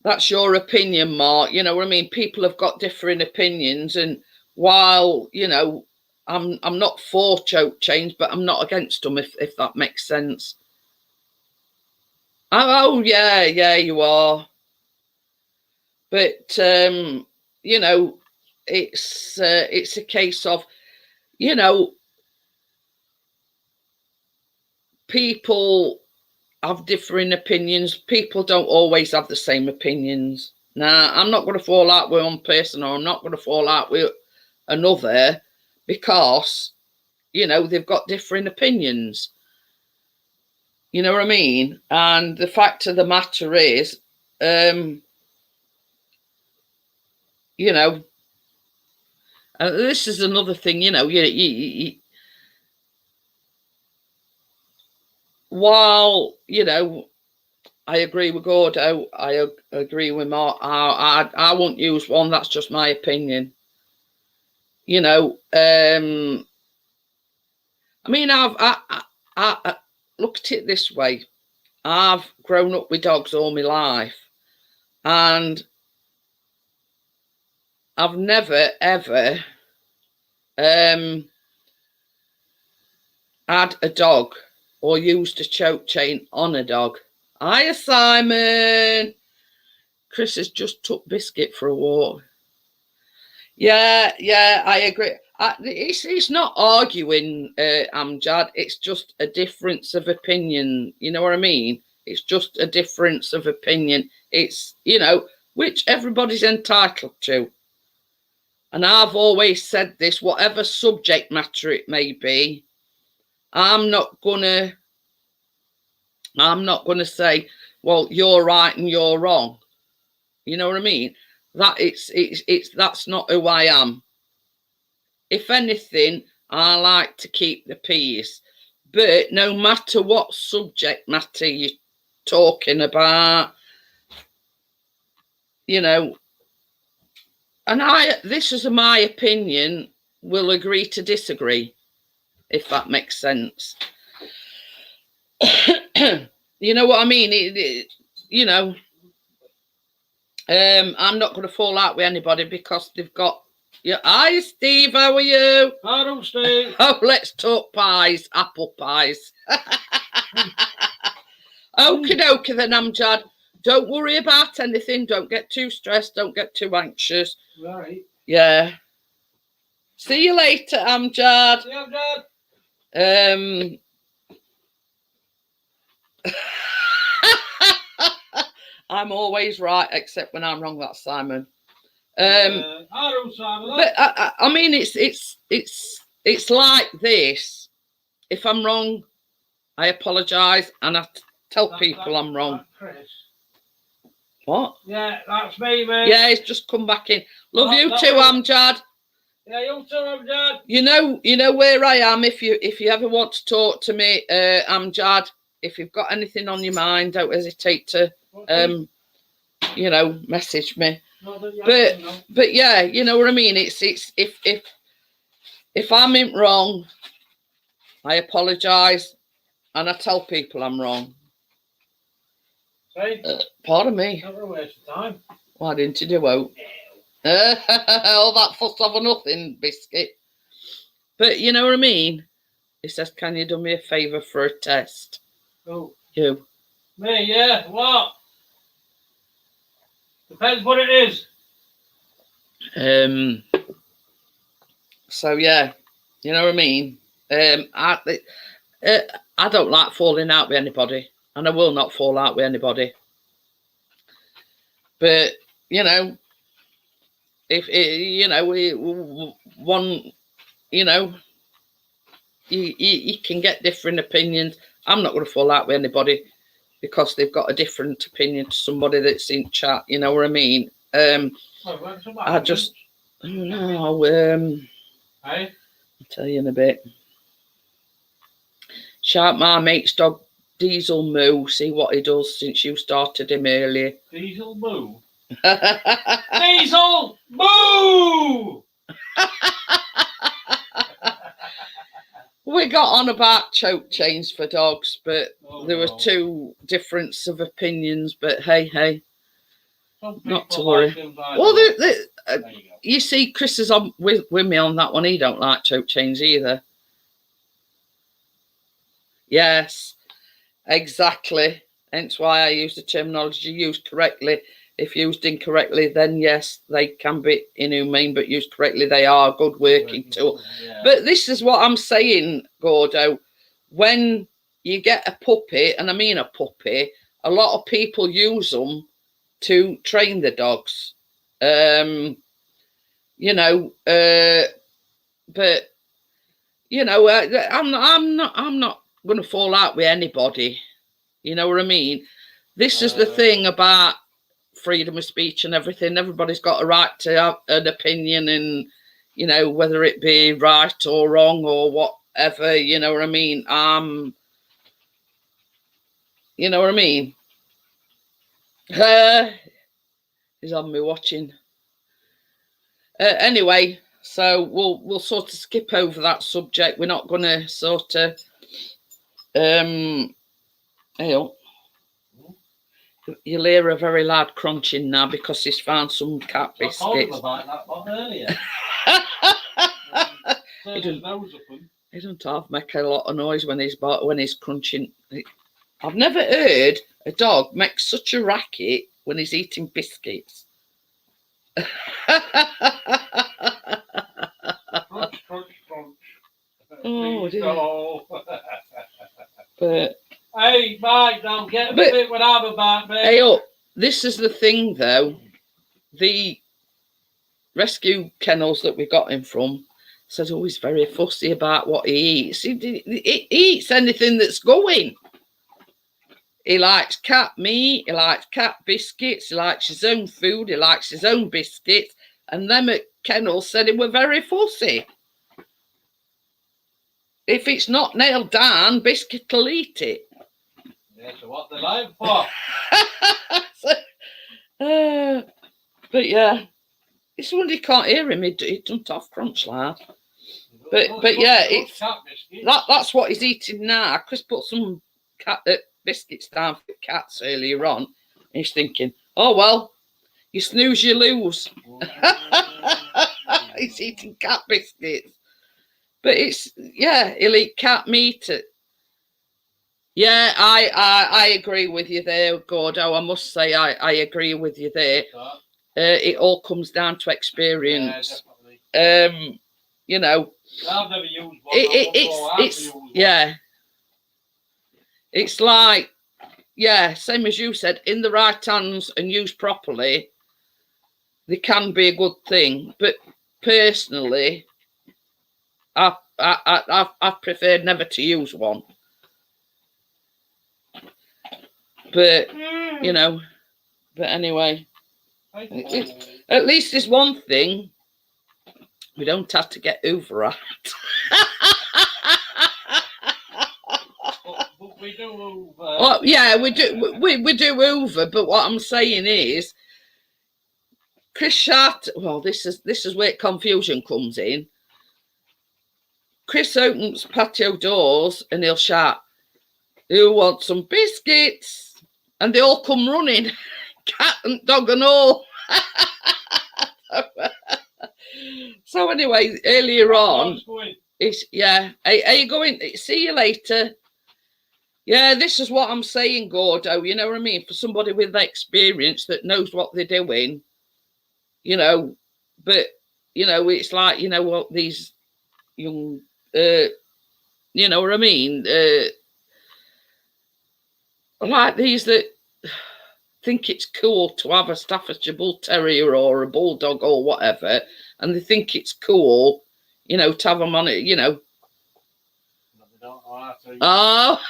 That's your opinion, Mark. You know what I mean? People have got differing opinions, and while, you know, I'm not for choke chains, but I'm not against them, if that makes sense. Oh yeah, you are. But you know, it's a case of, you know, people have differing opinions. People don't always have the same opinions. Now, I'm not going to fall out with one person, or I'm not going to fall out with another, because, you know, they've got differing opinions. You know what I mean? And the fact of the matter is, you know, this is another thing, you know, while, you know, I agree with Gordo, I agree with Mark, I won't use one. That's just my opinion. You know, I mean, I look at it this way. I've grown up with dogs all my life, and I've never, ever had a dog or used a choke chain on a dog. Hiya, Simon. Chris has just took Biscuit for a walk. Yeah, I agree. It's not arguing, Amjad. It's just a difference of opinion. You know what I mean? It's just a difference of opinion. It's, you know, which everybody's entitled to. and I've always said this, whatever subject matter it may be, I'm not gonna say, well, you're right and you're wrong. You know what I mean? That that's not who I am. If anything, I like to keep the peace. But no matter what subject matter you're talking about, you know, and this is my opinion, will agree to disagree, if that makes sense. You know what I mean? You know, I'm not going to fall out with anybody because they've got. Yeah, hi Steve, how are you? Hello, Steve. Oh, let's talk pies, apple pies. Okie dokie then, Amjad. Don't worry about anything. Don't get too stressed. Don't get too anxious. Right. Yeah. See you later, Amjad. See you, Amjad. I'm always right, except when I'm wrong. That's Simon. Hello, Simon. But I mean, it's like this. If I'm wrong, I apologise and I tell people I'm wrong. Chris. What? Yeah, that's me, mate. Yeah, he's just come back in. Love you too, Amjad. Yeah, you too, Amjad. You know where I am. If you ever want to talk to me, Amjad, if you've got anything on your mind, don't hesitate to you know, message me. But yeah, you know what I mean. It's if I'm in wrong, I apologise and I tell people I'm wrong. Pardon me. Don't waste your time. Why didn't you do out? All that fuss over nothing, biscuit. But you know what I mean? He says, can you do me a favour for a test? Oh. You. Me, yeah. What? Depends what it is. So yeah, you know what I mean? I don't like falling out with anybody, and I will not fall out with anybody. But you know, if you know one, you know, you can get different opinions. I'm not going to fall out with anybody because they've got a different opinion to somebody that's in chat. You know what I mean? I just, I don't know. Hey? I'll tell you in a bit. Shout my mate's dog Diesel Moo. See what he does since you started him earlier. Diesel Moo. Diesel Moo. We got on about choke chains for dogs, but there were two difference of opinions. But hey, not to worry. Well, you see, Chris is on with me on that one. He don't like choke chains either. Yes, exactly. Hence why I use the terminology used correctly. If used incorrectly, then yes, they can be inhumane, but used correctly, they are a good working tool. Yeah. But this is what I'm saying, Gordo. When you get a puppy, and I mean a puppy, a lot of people use them to train the dogs. You know, but you know, I'm not going to fall out with anybody. You know what I mean? This is the thing about freedom of speech and everything. Everybody's got a right to have an opinion, and you know, whether it be right or wrong or whatever, you know what I mean? You know what I mean? He's on me watching. Anyway, so we'll sort of skip over that subject. We're not gonna sort of you'll hear a very loud crunching now because he's found some cat biscuits. I told him about that one earlier. He doesn't make a lot of noise when he's crunching. I've never heard a dog make such a racket when he's eating biscuits. Crunch, crunch, crunch. Oh dear. But hey, Mike, don't get a bit when I'm about, mate. Hey, this is the thing, though. The rescue kennels that we got him from said, oh, he's very fussy about what he eats. He eats anything that's going. He likes cat meat, he likes cat biscuits, he likes his own food, he likes his own biscuits. And them at kennel said he were very fussy. If it's not nailed down, Biscuit will eat it. Yeah, so what they're lying for? But yeah, it's wonder you can't hear him. He doesn't have crunch loud. But yeah, it's that's what he's eating now. Chris put some cat biscuits down for cats earlier on. And he's thinking, oh well, you snooze, you lose. He's eating cat biscuits. But it's, yeah, he'll eat cat meat. Yeah, I agree with you there, Gordo. I must say I agree with you there. It all comes down to experience. You know, I've never used one. it's yeah. It's like, yeah, same as you said, in the right hands and used properly, they can be a good thing. But personally, I've preferred never to use one. But you know, but anyway, at least there's one thing: we don't have to get over it. But we do Hoover. Oh, yeah, we do. We do Hoover. But what I'm saying is, Chris Shat. Well, this is where confusion comes in. Chris opens patio doors and he'll shout, "Who wants some biscuits?" And they all come running, cat and dog and all. So anyway, earlier on, it's, yeah, are you going? See you later. Yeah, this is what I'm saying, Gordo. You know what I mean? For somebody with experience that knows what they're doing, you know. But you know, it's like, you know what, these young, you know what I mean? Like these that think it's cool to have a Staffordshire Bull Terrier or a Bulldog or whatever, and they think it's cool, you know, to have them on it, you know. Oh.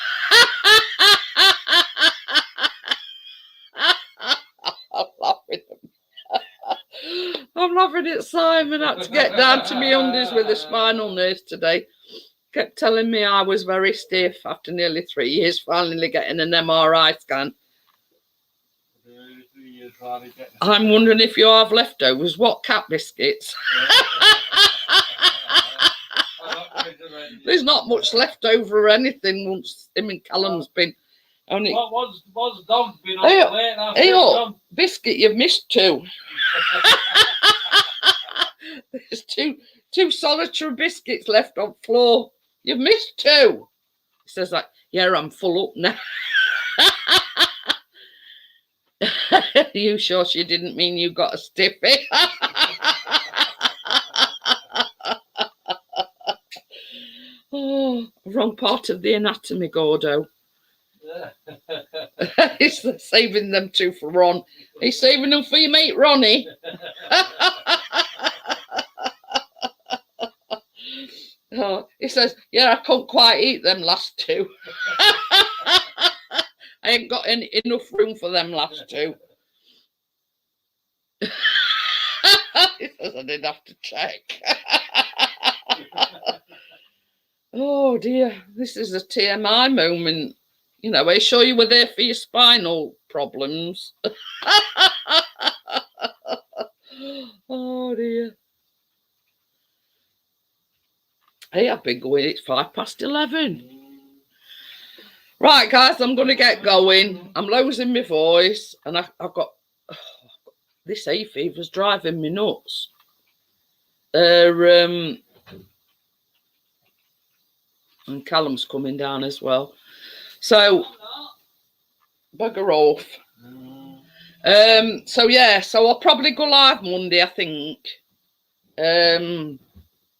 I'm laughing at Simon. Had to get down to my undies with a spinal nurse today. Kept telling me I was very stiff after nearly 3 years, finally getting an MRI scan. I'm wondering if you have leftovers. What, cat biscuits? There's not much left over or anything once him and Callum's been. Only. What's dog been on the plate? Hey, up, biscuit, you've missed two. There's two solitary biscuits left on floor. You've missed two. He says like, yeah, I'm full up now. You sure she didn't mean you got a stiffy? Oh, wrong part of the anatomy, Gordo. He's saving them two for Ron. He's saving them for your mate Ronnie. Oh, he says, yeah, I can't quite eat them last two. I ain't got enough room for them last two. He says, I did have to check. Oh dear, this is a TMI moment. You know, are you sure you were there for your spinal problems? Oh dear. Hey, I've been going, it's 11:05. Right, guys, I'm going to get going. I'm losing my voice, and I've got this hay fever's driving me nuts. And Callum's coming down as well. So, bugger off. So yeah, so I'll probably go live Monday, I think.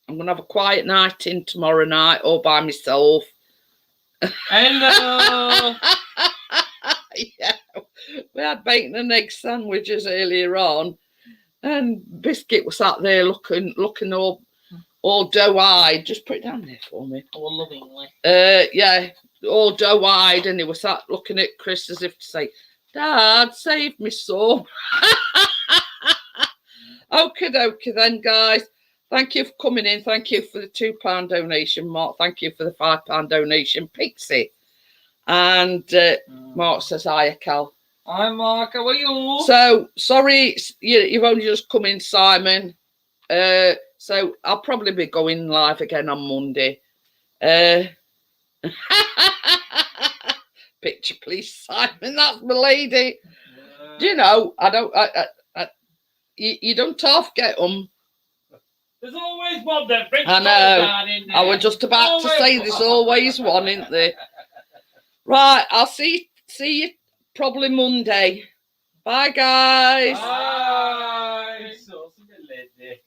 I'm gonna have a quiet night in tomorrow night all by myself. Hello. Yeah, we had bacon and egg sandwiches earlier on. And Biscuit was sat there looking all doe-eyed. Just put it down there for me. Oh, lovingly. Yeah, all doe-eyed, and he was sat looking at Chris as if to say, Dad, save me some. Okie dokie then, guys. Thank you for coming in. Thank you for the £2 donation, Mark. Thank you for the £5 donation, Pixie. And Mark says, hiya, Cal. Hi, Mark. How are you? So, sorry, you've only just come in, Simon. So, I'll probably be going live again on Monday. Picture, please, Simon. That's my lady. Do you know, you don't half get them. There's always one that brings I know. I was just about to say there's always one, isn't there? Right, I'll see you probably Monday. Bye, guys. Bye. So, lady.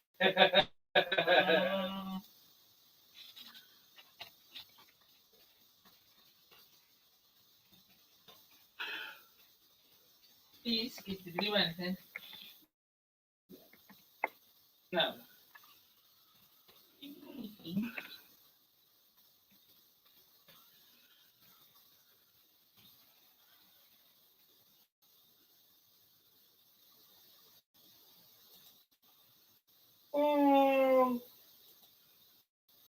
Please, did you do anything? No.